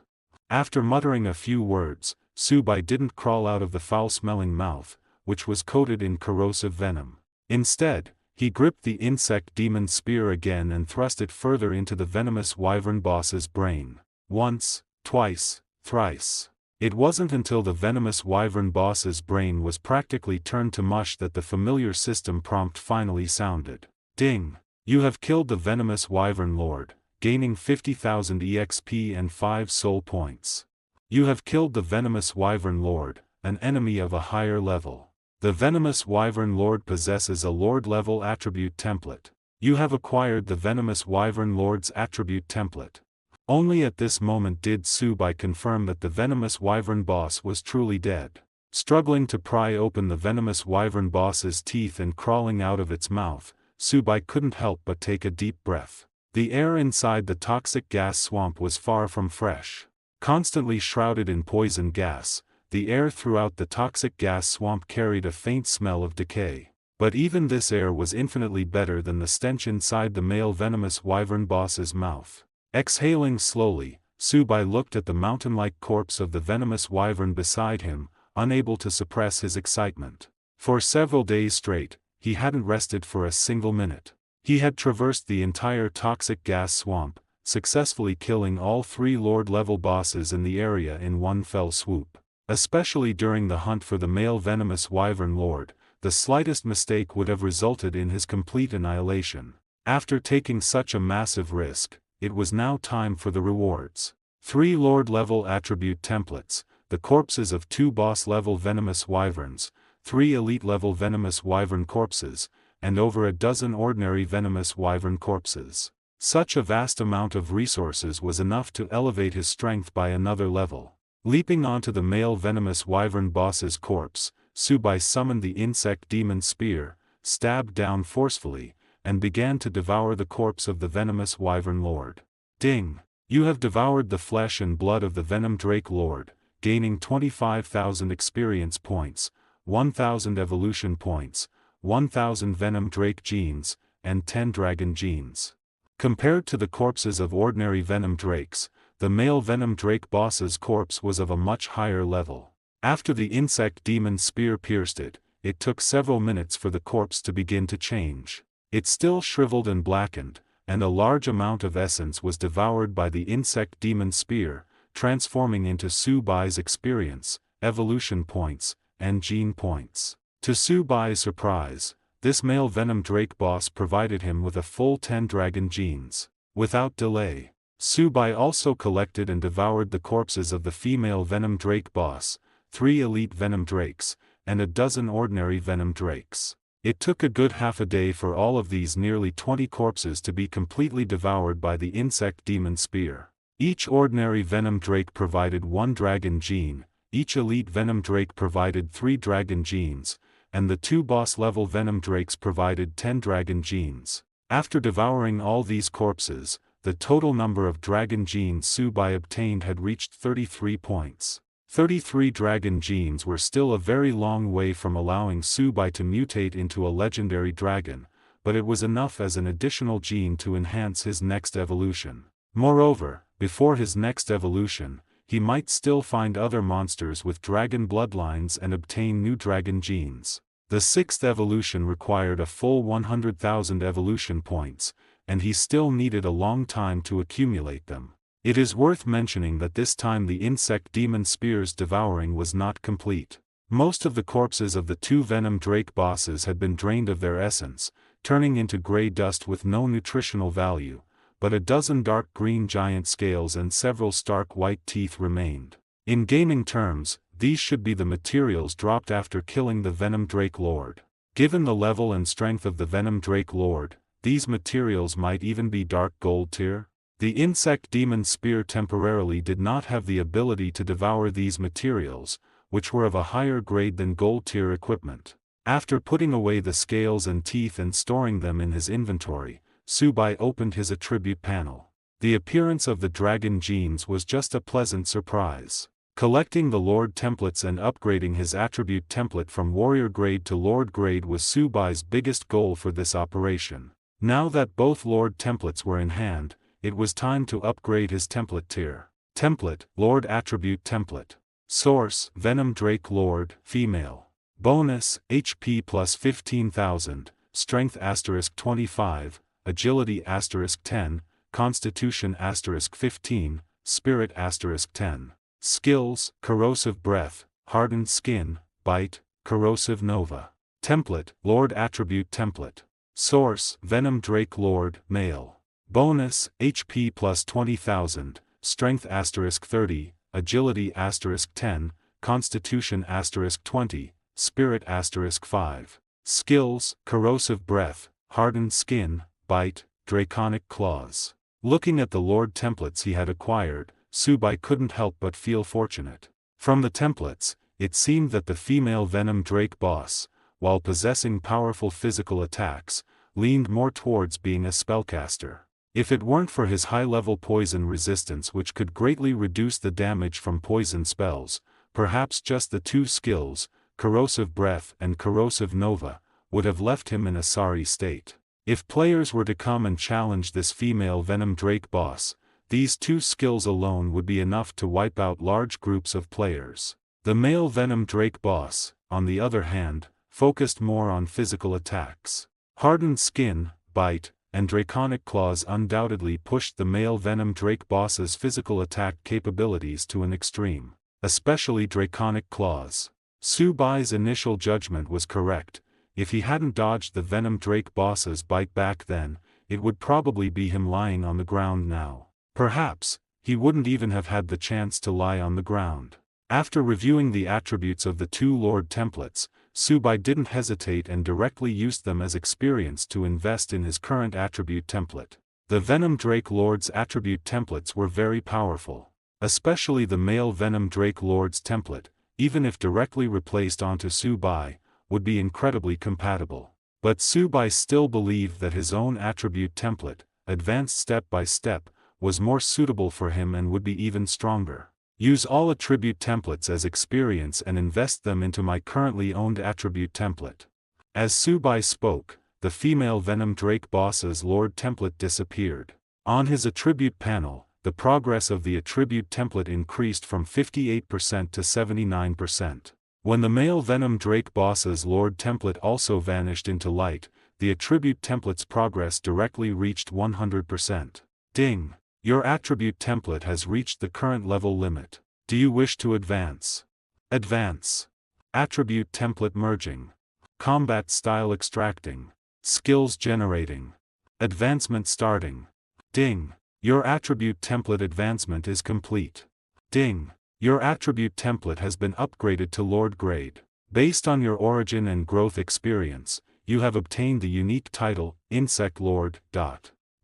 After muttering a few words, Subai didn't crawl out of the foul-smelling mouth, which was coated in corrosive venom. Instead, he gripped the insect demon spear again and thrust it further into the venomous wyvern boss's brain. Once, twice, thrice. It wasn't until the venomous wyvern boss's brain was practically turned to mush that the familiar system prompt finally sounded. Ding! You have killed the venomous Wyvern Lord, gaining 50,000 EXP and 5 soul points. You have killed the venomous Wyvern Lord, an enemy of a higher level. The venomous Wyvern Lord possesses a Lord-level attribute template. You have acquired the venomous Wyvern Lord's attribute template. Only at this moment did Subai confirm that the venomous Wyvern boss was truly dead. Struggling to pry open the venomous Wyvern boss's teeth and crawling out of its mouth, Subai couldn't help but take a deep breath. The air inside the toxic gas swamp was far from fresh. Constantly shrouded in poison gas, the air throughout the toxic gas swamp carried a faint smell of decay. But even this air was infinitely better than the stench inside the male venomous Wyvern boss's mouth. Exhaling slowly, Subai looked at the mountain-like corpse of the venomous Wyvern beside him, unable to suppress his excitement. For several days straight, he hadn't rested for a single minute. He had traversed the entire toxic gas swamp, successfully killing all 3 Lord-level bosses in the area in one fell swoop. Especially during the hunt for the male venomous Wyvern Lord, the slightest mistake would have resulted in his complete annihilation. After taking such a massive risk, it was now time for the rewards. 3 Lord-level attribute templates, the corpses of 2 boss-level venomous wyverns, 3 elite-level venomous wyvern corpses, and over a dozen ordinary venomous wyvern corpses. Such a vast amount of resources was enough to elevate his strength by another level. Leaping onto the male venomous wyvern boss's corpse, Subai summoned the insect demon spear, stabbed down forcefully, and began to devour the corpse of the venomous Wyvern Lord. Ding! You have devoured the flesh and blood of the Venom Drake Lord, gaining 25,000 experience points, 1,000 evolution points, 1,000 Venom Drake genes, and 10 Dragon genes. Compared to the corpses of ordinary Venom Drakes, the male Venom Drake boss's corpse was of a much higher level. After the insect demon spear pierced it, it took several minutes for the corpse to begin to change. It still shriveled and blackened, and a large amount of essence was devoured by the insect demon spear, transforming into Subai's experience, evolution points, and gene points. To Subai's surprise, this male Venom Drake boss provided him with a full 10 dragon genes. Without delay, Subai also collected and devoured the corpses of the female Venom Drake boss, 3 elite Venom Drakes, and a dozen ordinary Venom Drakes. It took a good half a day for all of these nearly 20 corpses to be completely devoured by the insect demon spear. Each ordinary Venom Drake provided 1 dragon gene, each elite Venom Drake provided 3 dragon genes, and the 2 boss-level Venom Drakes provided 10 dragon genes. After devouring all these corpses, the total number of dragon genes Subai obtained had reached 33 points. 33 dragon genes were still a very long way from allowing Subai to mutate into a legendary dragon, but it was enough as an additional gene to enhance his next evolution. Moreover, before his next evolution, he might still find other monsters with dragon bloodlines and obtain new dragon genes. The 6th evolution required a full 100,000 evolution points, and he still needed a long time to accumulate them. It is worth mentioning that this time the insect demon spear's devouring was not complete. Most of the corpses of the 2 Venom Drake bosses had been drained of their essence, turning into gray dust with no nutritional value, but a dozen dark green giant scales and several stark white teeth remained. In gaming terms, these should be the materials dropped after killing the Venom Drake Lord. Given the level and strength of the Venom Drake Lord, these materials might even be dark gold tier. The insect demon spear temporarily did not have the ability to devour these materials, which were of a higher grade than gold tier equipment. After putting away the scales and teeth and storing them in his inventory, Subai opened his attribute panel. The appearance of the dragon genes was just a pleasant surprise. Collecting the Lord templates and upgrading his attribute template from warrior grade to Lord grade was Subai's biggest goal for this operation. Now that both Lord templates were in hand, it was time to upgrade his template tier. Template, Lord Attribute Template. Source, Venom Drake Lord, Female. Bonus, HP plus 15,000, Strength * 25, Agility * 10, Constitution * 15, Spirit * 10. Skills, Corrosive Breath, Hardened Skin, Bite, Corrosive Nova. Template, Lord Attribute Template. Source: Venom Drake Lord, Male. Bonus: HP plus 20,000, Strength *30, Agility *10, Constitution *20, Spirit *5. Skills: Corrosive Breath, Hardened Skin, Bite, Draconic Claws. Looking at the Lord templates he had acquired, Subai couldn't help but feel fortunate. From the templates, it seemed that the female Venom Drake boss, while possessing powerful physical attacks, leaned more towards being a spellcaster. If it weren't for his high-level poison resistance which could greatly reduce the damage from poison spells, perhaps just the two skills, Corrosive Breath and Corrosive Nova, would have left him in a sorry state. If players were to come and challenge this female Venom Drake boss, these two skills alone would be enough to wipe out large groups of players. The male Venom Drake boss, on the other hand, focused more on physical attacks. Hardened Skin, Bite, and Draconic Claws undoubtedly pushed the male Venom Drake boss's physical attack capabilities to an extreme, especially Draconic Claws. Subai's initial judgment was correct. If he hadn't dodged the Venom Drake boss's bite back then, it would probably be him lying on the ground now. Perhaps, he wouldn't even have had the chance to lie on the ground. After reviewing the attributes of the two Lord templates, Subai didn't hesitate and directly used them as experience to invest in his current attribute template. The Venom Drake Lord's attribute templates were very powerful. Especially the male Venom Drake Lord's template, even if directly replaced onto Subai, would be incredibly compatible. But Subai still believed that his own attribute template, advanced step by step, was more suitable for him and would be even stronger. Use all attribute templates as experience and invest them into my currently owned attribute template. As Subai spoke, the female Venom Drake boss's Lord template disappeared. On his attribute panel, the progress of the attribute template increased from 58% to 79%. When the male Venom Drake boss's Lord template also vanished into light, the attribute template's progress directly reached 100%. Ding! Your attribute template has reached the current level limit. Do you wish to advance? Advance. Attribute template merging. Combat style extracting. Skills generating. Advancement starting. Ding! Your attribute template advancement is complete. Ding! Your attribute template has been upgraded to Lord grade. Based on your origin and growth experience, you have obtained the unique title, Insect Lord.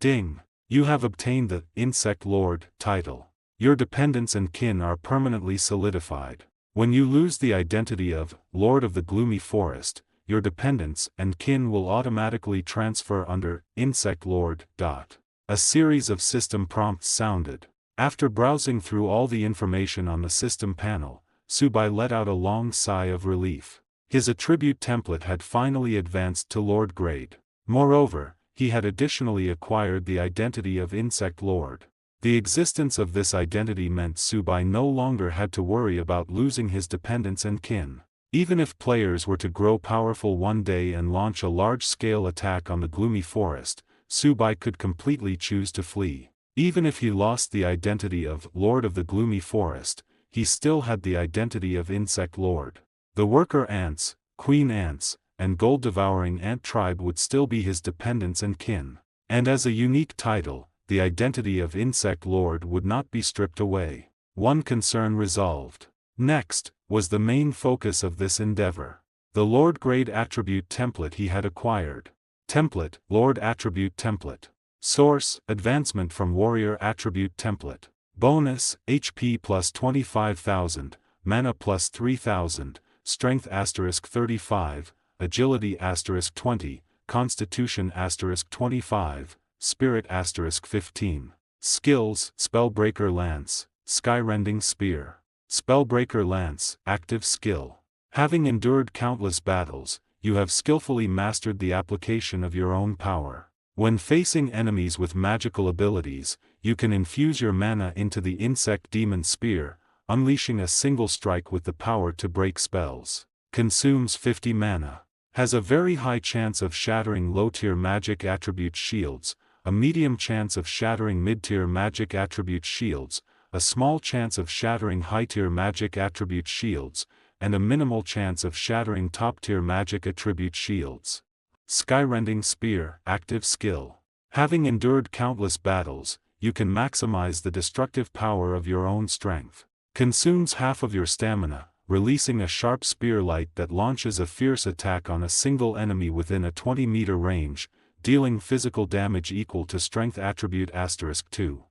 Ding! You have obtained the Insect Lord title. Your dependents and kin are permanently solidified. When you lose the identity of Lord of the Gloomy Forest, your dependents and kin will automatically transfer under Insect Lord. A series of system prompts sounded. After browsing through all the information on the system panel, Subai let out a long sigh of relief. His attribute template had finally advanced to Lord grade. Moreover, he had additionally acquired the identity of Insect Lord. The existence of this identity meant Subai no longer had to worry about losing his dependents and kin. Even if players were to grow powerful one day and launch a large-scale attack on the Gloomy Forest, Subai could completely choose to flee. Even if he lost the identity of Lord of the Gloomy Forest, he still had the identity of Insect Lord. The worker ants, queen ants, and gold-devouring ant tribe would still be his dependents and kin. And as a unique title, the identity of Insect Lord would not be stripped away. One concern resolved. Next, was the main focus of this endeavor. The Lord grade attribute template he had acquired. Template, Lord attribute template. Source, advancement from Warrior attribute template. Bonus, HP plus 25,000, Mana plus 3,000, Strength *35, Agility *20, Constitution *25, Spirit *15. Skills, Spellbreaker Lance, Skyrending Spear. Spellbreaker Lance, active skill. Having endured countless battles, you have skillfully mastered the application of your own power. When facing enemies with magical abilities, you can infuse your mana into the Insect Demon Spear, unleashing a single strike with the power to break spells. Consumes 50 mana. Has a very high chance of shattering low-tier magic attribute shields, a medium chance of shattering mid-tier magic attribute shields, a small chance of shattering high-tier magic attribute shields, and a minimal chance of shattering top-tier magic attribute shields. Skyrending Spear, active skill. Having endured countless battles, you can maximize the destructive power of your own strength. Consumes half of your stamina, releasing a sharp spear light that launches a fierce attack on a single enemy within a 20-meter range, dealing physical damage equal to strength attribute *2.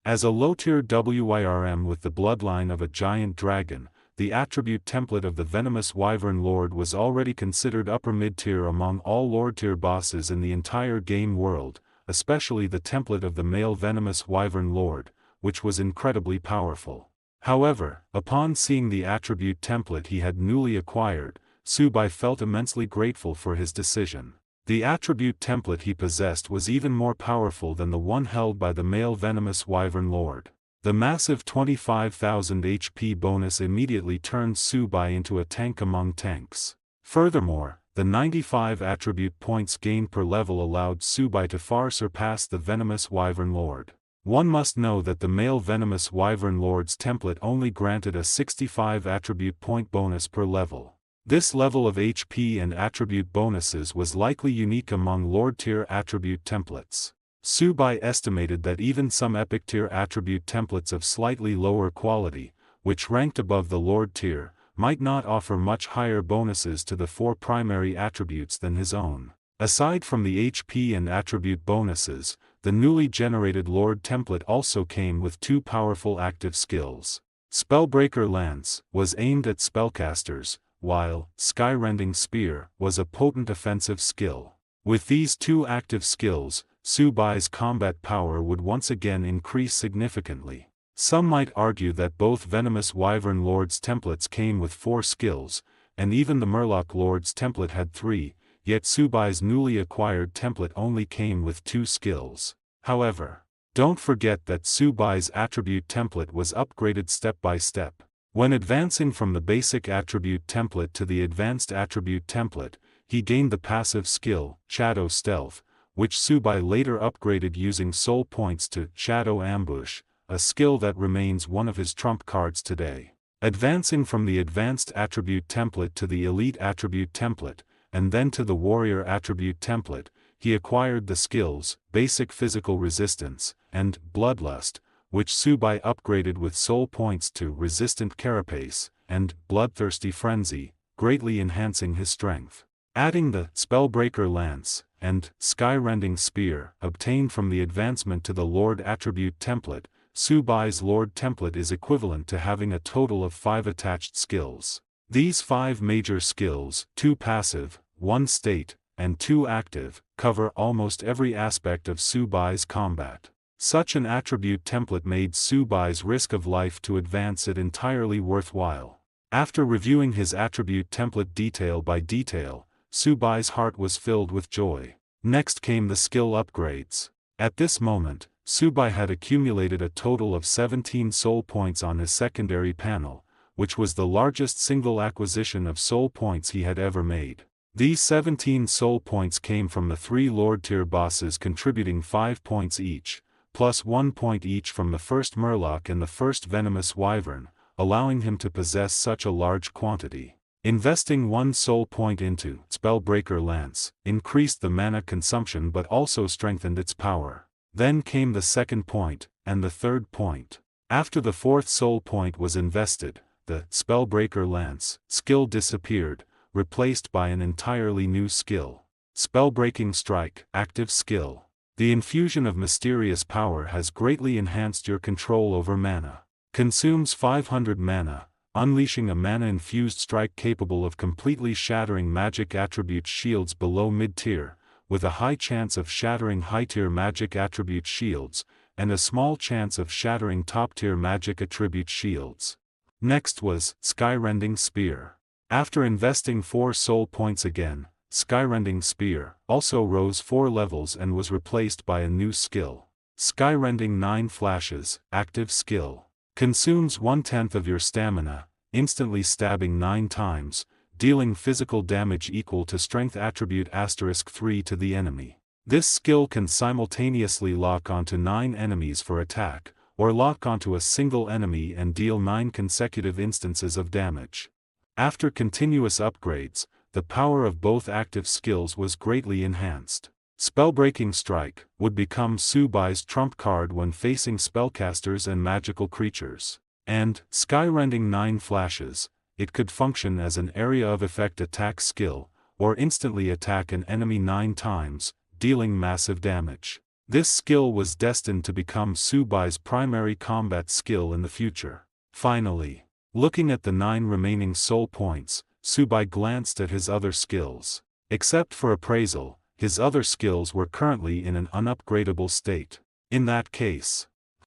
As a low-tier WYRM with the bloodline of a giant dragon, the attribute template of the Venomous Wyvern Lord was already considered upper mid-tier among all Lord-tier bosses in the entire game world, especially the template of the male Venomous Wyvern Lord, which was incredibly powerful. However, upon seeing the attribute template he had newly acquired, Subai felt immensely grateful for his decision. The attribute template he possessed was even more powerful than the one held by the male Venomous Wyvern Lord. The massive 25,000 HP bonus immediately turned Subai into a tank among tanks. Furthermore, the 95 attribute points gained per level allowed Subai to far surpass the Venomous Wyvern Lord. One must know that the male Venomous Wyvern Lord's template only granted a 65 attribute point bonus per level. This level of HP and attribute bonuses was likely unique among Lord-tier attribute templates. Subai estimated that even some epic-tier attribute templates of slightly lower quality, which ranked above the Lord tier, might not offer much higher bonuses to the 4 primary attributes than his own. Aside from the HP and attribute bonuses, the newly generated Lord template also came with 2 powerful active skills. Spellbreaker Lance was aimed at spellcasters, while Skyrending Spear was a potent offensive skill. With these 2 active skills, Subai's combat power would once again increase significantly. Some might argue that both Venomous Wyvern Lord's templates came with 4 skills, and even the Murloc Lord's template had 3, yet Subai's newly acquired template only came with 2 skills. However, don't forget that Subai's attribute template was upgraded step by step. When advancing from the basic attribute template to the advanced attribute template, he gained the passive skill, Shadow Stealth, which Subai later upgraded using soul points to Shadow Ambush, a skill that remains one of his trump cards today. Advancing from the advanced attribute template to the elite attribute template, and then to the warrior attribute template, he acquired the skills, Basic Physical Resistance, and Bloodlust, which Subai upgraded with soul points to Resistant Carapace, and Bloodthirsty Frenzy, greatly enhancing his strength. Adding the Spellbreaker Lance, and Skyrending Spear, obtained from the advancement to the Lord attribute template, Subai's Lord template is equivalent to having a total of 5 attached skills. These 5 major skills, 2 passive, 1 state, and 2 active, cover almost every aspect of Subai's combat. Such an attribute template made Subai's risk of life to advance it entirely worthwhile. After reviewing his attribute template detail by detail, Subai's heart was filled with joy. Next came the skill upgrades. At this moment, Subai had accumulated a total of 17 soul points on his secondary panel, which was the largest single acquisition of soul points he had ever made. These 17 soul points came from the 3 Lord-tier bosses contributing 5 points each, plus 1 point each from the first Murloc and the first Venomous Wyvern, allowing him to possess such a large quantity. Investing 1 soul point into Spellbreaker Lance increased the mana consumption but also strengthened its power. Then came the second point, and the third point. After the 4th soul point was invested, the Spellbreaker Lance skill disappeared, replaced by an entirely new skill. Spellbreaking Strike, active skill. The infusion of mysterious power has greatly enhanced your control over mana. Consumes 500 mana, unleashing a mana-infused strike capable of completely shattering magic attribute shields below mid-tier, with a high chance of shattering high-tier magic attribute shields, and a small chance of shattering top-tier magic attribute shields. Next was Skyrending Spear. After investing 4 soul points again, Skyrending Spear also rose 4 levels and was replaced by a new skill. Skyrending 9 Flashes, active skill. Consumes 1/10 of your stamina, instantly stabbing 9 times, dealing physical damage equal to strength attribute *3 to the enemy. This skill can simultaneously lock onto 9 enemies for attack, or lock onto a single enemy and deal 9 consecutive instances of damage. After continuous upgrades, the power of both active skills was greatly enhanced. Spellbreaking Strike would become Subai's trump card when facing spellcasters and magical creatures. And Skyrending 9 Flashes, it could function as an area of effect attack skill, or instantly attack an enemy 9 times, dealing massive damage. This skill was destined to become Subai's primary combat skill in the future. Finally, looking at the 9 remaining soul points, Subai glanced at his other skills. Except for appraisal, his other skills were currently in an unupgradable state. In that case,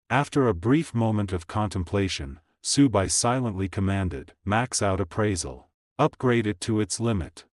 after a brief moment of contemplation, Subai silently commanded, "Max out appraisal. Upgrade it to its limit."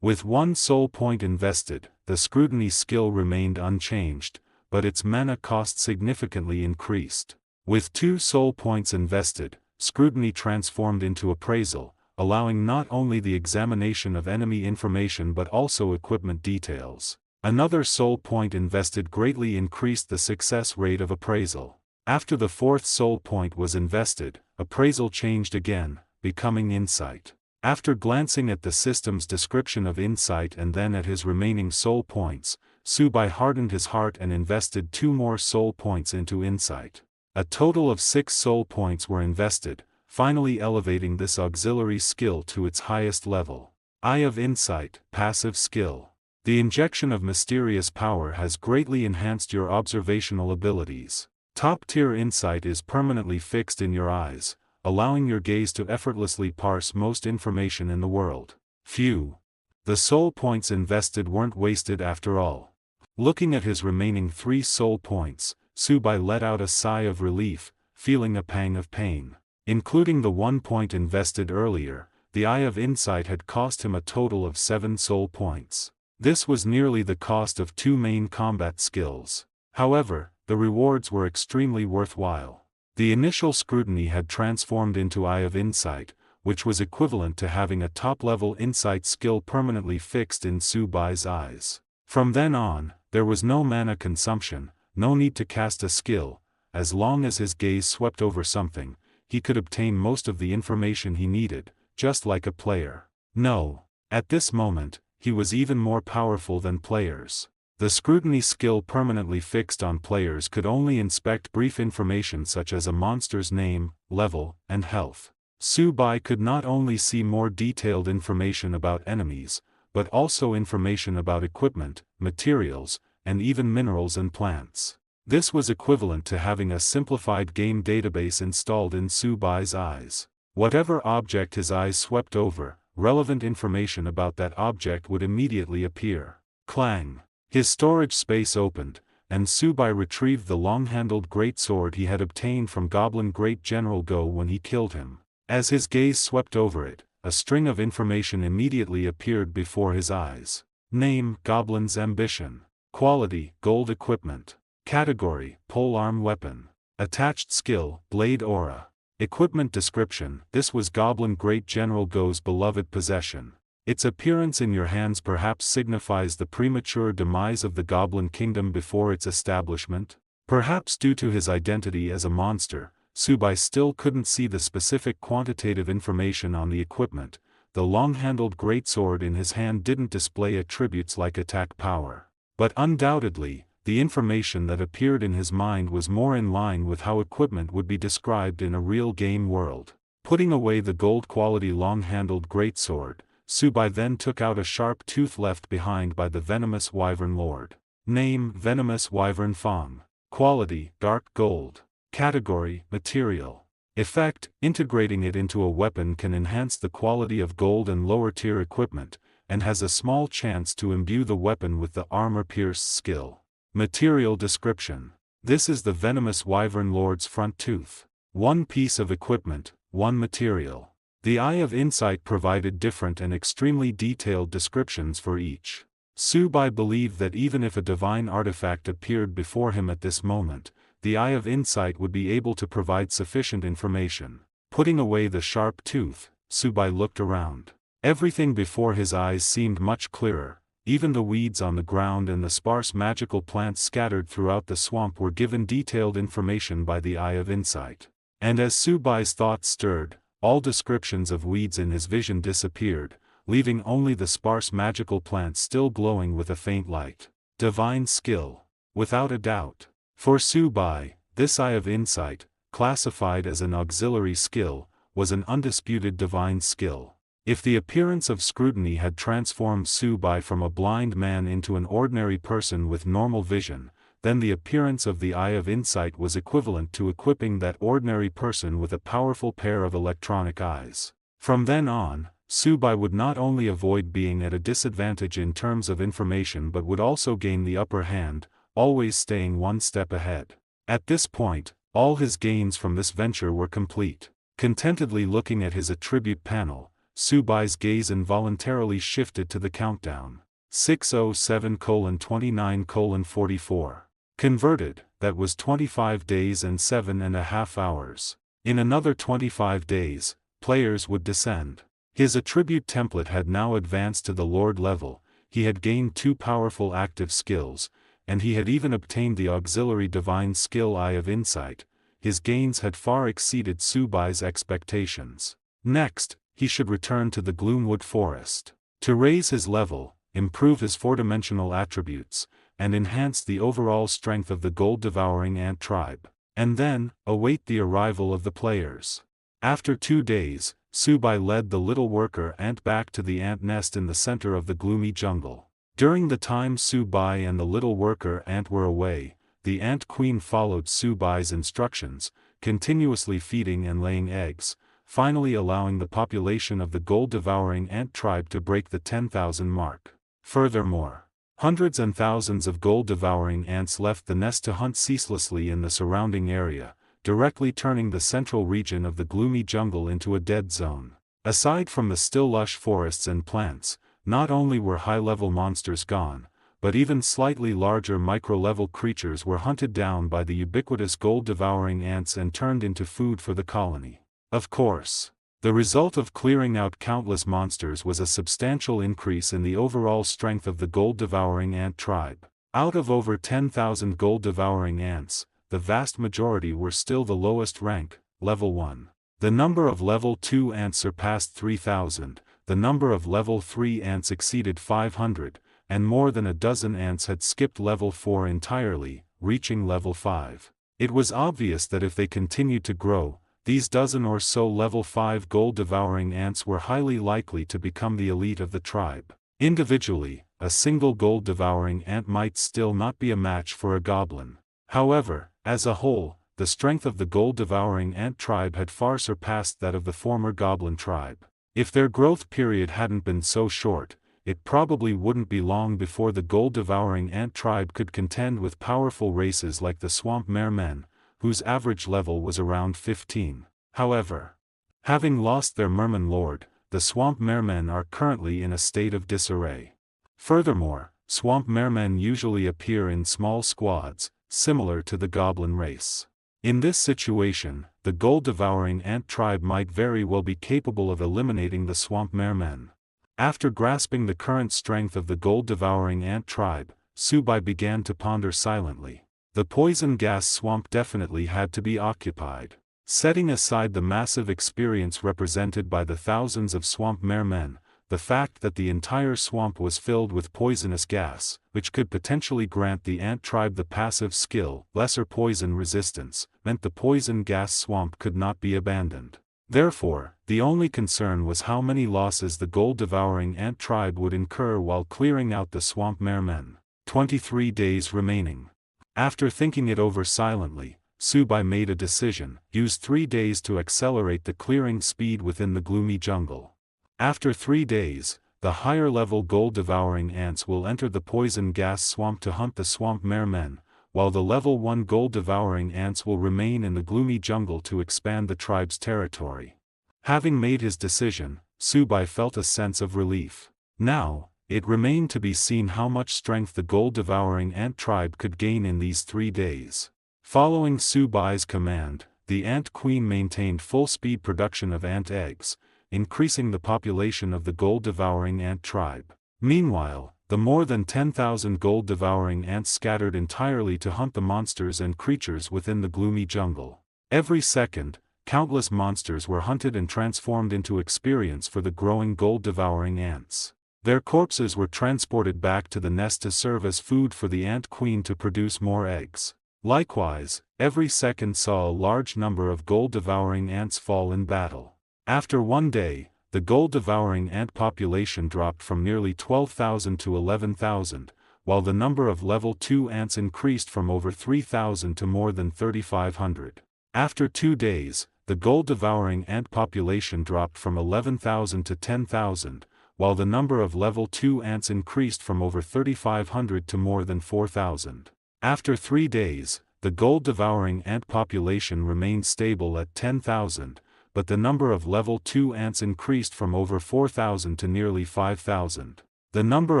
With 1 soul point invested, the scrutiny skill remained unchanged, but its mana cost significantly increased. With 2 soul points invested, scrutiny transformed into appraisal, allowing not only the examination of enemy information but also equipment details. Another soul point invested greatly increased the success rate of appraisal. After the 4th soul point was invested, appraisal changed again, becoming insight. After glancing at the system's description of insight and then at his remaining soul points, Subai hardened his heart and invested 2 more soul points into insight. A total of 6 soul points were invested, finally elevating this auxiliary skill to its highest level. Eye of Insight, passive skill. The injection of mysterious power has greatly enhanced your observational abilities. Top-tier insight is permanently fixed in your eyes, allowing your gaze to effortlessly parse most information in the world. Phew! The soul points invested weren't wasted after all. Looking at his remaining 3 soul points, Subai let out a sigh of relief, feeling a pang of pain. Including the 1 point invested earlier, the Eye of Insight had cost him a total of 7 soul points. This was nearly the cost of 2 main combat skills. However, the rewards were extremely worthwhile. The initial scrutiny had transformed into Eye of Insight, which was equivalent to having a top-level insight skill permanently fixed in Subai's eyes. From then on, there was no mana consumption, no need to cast a skill. As long as his gaze swept over something, he could obtain most of the information he needed, just like a player. No, at this moment, he was even more powerful than players. The scrutiny skill permanently fixed on players could only inspect brief information such as a monster's name, level, and health. Subai could not only see more detailed information about enemies, but also information about equipment, materials, and even minerals and plants. This was equivalent to having a simplified game database installed in Subai's eyes. Whatever object his eyes swept over, relevant information about that object would immediately appear. Clang! His storage space opened, and Subai retrieved the long-handled greatsword he had obtained from Goblin Great General Go when he killed him. As his gaze swept over it, a string of information immediately appeared before his eyes. Name: Goblin's Ambition. Quality: Gold Equipment. Category: Polearm Weapon. Attached skill: Blade Aura. Equipment description: this was Goblin Great General Go's beloved possession. Its appearance in your hands perhaps signifies the premature demise of the Goblin Kingdom before its establishment. Perhaps due to his identity as a monster, Subai still couldn't see the specific quantitative information on the equipment. The long-handled greatsword in his hand didn't display attributes like attack power. But undoubtedly, the information that appeared in his mind was more in line with how equipment would be described in a real game world. Putting away the gold-quality long-handled greatsword, Subai then took out a sharp tooth left behind by the venomous Wyvern Lord. Name: Venomous Wyvern Fang. Quality: Dark Gold. Category: Material. Effect: integrating it into a weapon can enhance the quality of gold and lower-tier equipment, and has a small chance to imbue the weapon with the armor-pierce skill. Material description: this is the Venomous Wyvern Lord's front tooth. 1 piece of equipment, 1 material. The Eye of Insight provided different and extremely detailed descriptions for each. Subai believed that even if a divine artifact appeared before him at this moment, the Eye of Insight would be able to provide sufficient information. Putting away the sharp tooth, Subai looked around. Everything before his eyes seemed much clearer. Even the weeds on the ground and the sparse magical plants scattered throughout the swamp were given detailed information by the Eye of Insight. And as Subai's thoughts stirred, all descriptions of weeds in his vision disappeared, leaving only the sparse magical plants still glowing with a faint light. Divine skill. Without a doubt. For Su Bai, this Eye of Insight, classified as an auxiliary skill, was an undisputed divine skill. If the appearance of scrutiny had transformed Su Bai from a blind man into an ordinary person with normal vision, then the appearance of the Eye of Insight was equivalent to equipping that ordinary person with a powerful pair of electronic eyes. From then on, Su Bai would not only avoid being at a disadvantage in terms of information but would also gain the upper hand, always staying one step ahead. At this point, all his gains from this venture were complete. Contentedly looking at his attribute panel, Su Bai's gaze involuntarily shifted to the countdown. 607:29:44. Converted, that was 25 days and 7.5 hours. In another 25 days, players would descend. His attribute template had now advanced to the Lord level, he had gained 2 powerful active skills, and he had even obtained the auxiliary divine skill Eye of Insight. His gains had far exceeded Su Bai's expectations. Next, he should return to the Gloomwood Forest. To raise his level, improve his 4-dimensional attributes, and enhance the overall strength of the gold-devouring ant tribe. And then, await the arrival of the players. After 2 days, Su Bai led the little worker ant back to the ant nest in the center of the gloomy jungle. During the time Su Bai and the little worker ant were away, the ant queen followed Su Bai's instructions, continuously feeding and laying eggs, finally allowing the population of the gold-devouring ant tribe to break the 10,000 mark. Furthermore, hundreds and thousands of gold-devouring ants left the nest to hunt ceaselessly in the surrounding area, directly turning the central region of the gloomy jungle into a dead zone. Aside from the still lush forests and plants, not only were high-level monsters gone, but even slightly larger micro-level creatures were hunted down by the ubiquitous gold-devouring ants and turned into food for the colony. Of course, the result of clearing out countless monsters was a substantial increase in the overall strength of the gold-devouring ant tribe. Out of over 10,000 gold-devouring ants, the vast majority were still the lowest rank, level 1. The number of level 2 ants surpassed 3,000, the number of level 3 ants exceeded 500, and more than a dozen ants had skipped level 4 entirely, reaching level 5. It was obvious that if they continued to grow, these dozen or so level 5 gold-devouring ants were highly likely to become the elite of the tribe. Individually, a single gold-devouring ant might still not be a match for a goblin. However, as a whole, the strength of the gold-devouring ant tribe had far surpassed that of the former goblin tribe. If their growth period hadn't been so short, it probably wouldn't be long before the gold-devouring ant tribe could contend with powerful races like the swamp mermen, whose average level was around 15. However, having lost their merman lord, the swamp mermen are currently in a state of disarray. Furthermore, swamp mermen usually appear in small squads, similar to the goblin race. In this situation, the gold-devouring ant tribe might very well be capable of eliminating the swamp mermen. After grasping the current strength of the gold-devouring ant tribe, Su Bai began to ponder silently. The poison gas swamp definitely had to be occupied. Setting aside the massive experience represented by the thousands of swamp mermen, the fact that the entire swamp was filled with poisonous gas, which could potentially grant the ant tribe the passive skill, lesser poison resistance, meant the poison gas swamp could not be abandoned. Therefore, the only concern was how many losses the gold-devouring ant tribe would incur while clearing out the swamp mermen. 23 days remaining. After thinking it over silently, Su Bai made a decision: use 3 days to accelerate the clearing speed within the gloomy jungle. After 3 days, the higher-level gold-devouring ants will enter the poison gas swamp to hunt the swamp mermen, while the level 1 gold-devouring ants will remain in the gloomy jungle to expand the tribe's territory. Having made his decision, Su Bai felt a sense of relief. Now, it remained to be seen how much strength the gold-devouring ant tribe could gain in these 3 days. Following Su Bai's command, the ant queen maintained full-speed production of ant eggs, increasing the population of the gold-devouring ant tribe. Meanwhile, the more than 10,000 gold-devouring ants scattered entirely to hunt the monsters and creatures within the gloomy jungle. Every second, countless monsters were hunted and transformed into experience for the growing gold-devouring ants. Their corpses were transported back to the nest to serve as food for the ant queen to produce more eggs. Likewise, every second saw a large number of gold-devouring ants fall in battle. After one day, the gold-devouring ant population dropped from nearly 12,000 to 11,000, while the number of level 2 ants increased from over 3,000 to more than 3,500. After 2 days, the gold-devouring ant population dropped from 11,000 to 10,000, while the number of level 2 ants increased from over 3,500 to more than 4,000. After 3 days, the gold-devouring ant population remained stable at 10,000, but the number of level 2 ants increased from over 4,000 to nearly 5,000. The number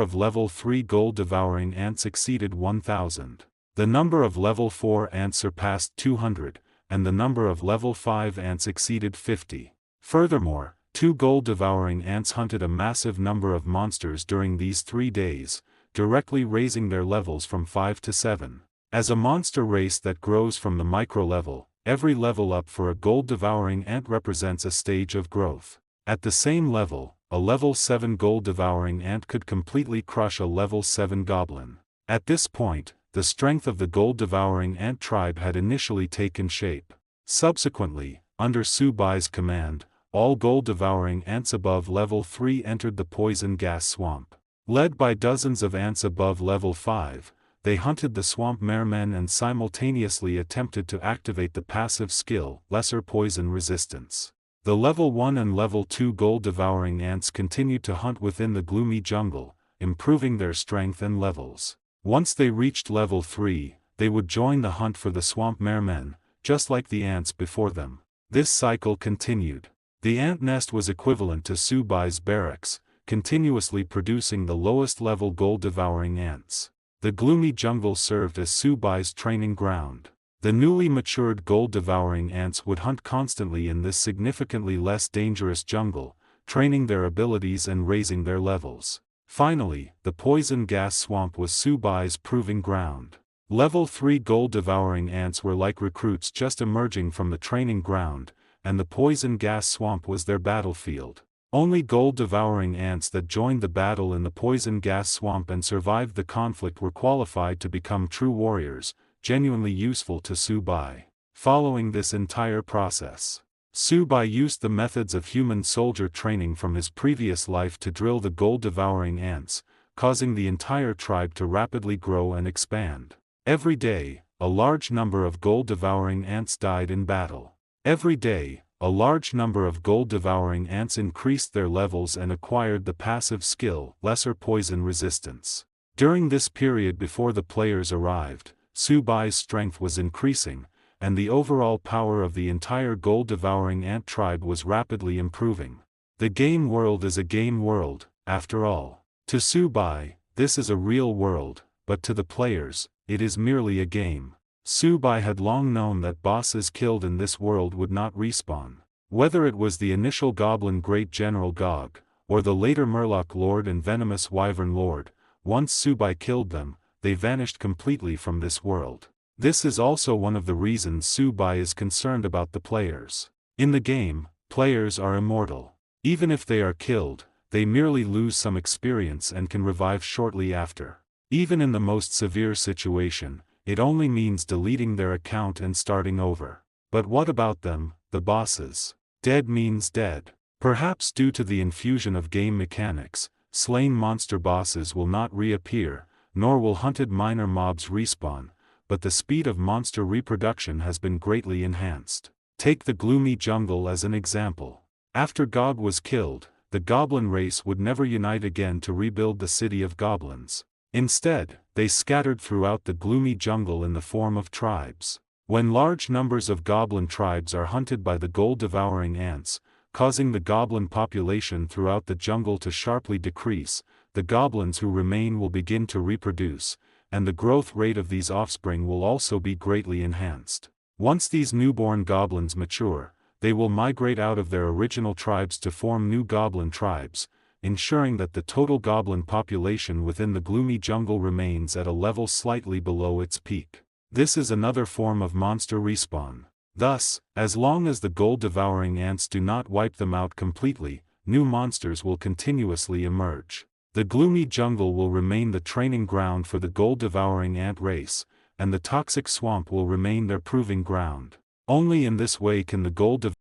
of level 3 gold-devouring ants exceeded 1,000. The number of level 4 ants surpassed 200, and the number of level 5 ants exceeded 50. Furthermore, 2 gold-devouring ants hunted a massive number of monsters during these 3 days, directly raising their levels from 5 to 7. As a monster race that grows from the micro-level, every level up for a gold-devouring ant represents a stage of growth. At the same level, a level 7 gold-devouring ant could completely crush a level 7 goblin. At this point, the strength of the gold-devouring ant tribe had initially taken shape. Subsequently, under Su Bai's command, all gold-devouring ants above level 3 entered the poison gas swamp. Led by dozens of ants above level 5, they hunted the swamp mermen and simultaneously attempted to activate the passive skill, Lesser Poison Resistance. The level 1 and level 2 gold-devouring ants continued to hunt within the gloomy jungle, improving their strength and levels. Once they reached level 3, they would join the hunt for the swamp mermen, just like the ants before them. This cycle continued. The ant nest was equivalent to Su Bai's barracks, continuously producing the lowest level gold-devouring ants. The gloomy jungle served as Su Bai's training ground. The newly matured gold-devouring ants would hunt constantly in this significantly less dangerous jungle, training their abilities and raising their levels. Finally, the poison gas swamp was Su Bai's proving ground. Level 3 gold-devouring ants were like recruits just emerging from the training ground, and the poison gas swamp was their battlefield. Only gold-devouring ants that joined the battle in the poison gas swamp and survived the conflict were qualified to become true warriors, genuinely useful to Su Bai. Following this entire process, Su Bai used the methods of human soldier training from his previous life to drill the gold-devouring ants, causing the entire tribe to rapidly grow and expand. Every day, a large number of gold-devouring ants died in battle. Every day, a large number of gold-devouring ants increased their levels and acquired the passive skill, Lesser Poison Resistance. During this period before the players arrived, Su Bai's strength was increasing, and the overall power of the entire gold-devouring ant tribe was rapidly improving. The game world is a game world, after all. To Su Bai, this is a real world, but to the players, it is merely a game. Su Bai had long known that bosses killed in this world would not respawn. Whether it was the initial Goblin Great General Gog, or the later Murloc Lord and Venomous Wyvern Lord, once Su Bai killed them, they vanished completely from this world. This is also one of the reasons Su Bai is concerned about the players. In the game, players are immortal. Even if they are killed, they merely lose some experience and can revive shortly after. Even in the most severe situation, it only means deleting their account and starting over. But what about them, the bosses? Dead means dead. Perhaps due to the infusion of game mechanics, slain monster bosses will not reappear, nor will hunted minor mobs respawn, but the speed of monster reproduction has been greatly enhanced. Take the gloomy jungle as an example. After Gog was killed, the goblin race would never unite again to rebuild the city of goblins. Instead, they scattered throughout the gloomy jungle in the form of tribes. When large numbers of goblin tribes are hunted by the gold-devouring ants, causing the goblin population throughout the jungle to sharply decrease, the goblins who remain will begin to reproduce, and the growth rate of these offspring will also be greatly enhanced. Once these newborn goblins mature, they will migrate out of their original tribes to form new goblin tribes, ensuring that the total goblin population within the gloomy jungle remains at a level slightly below its peak. This is another form of monster respawn. Thus, as long as the gold-devouring ants do not wipe them out completely, new monsters will continuously emerge. The gloomy jungle will remain the training ground for the gold-devouring ant race, and the toxic swamp will remain their proving ground. Only in this way can the gold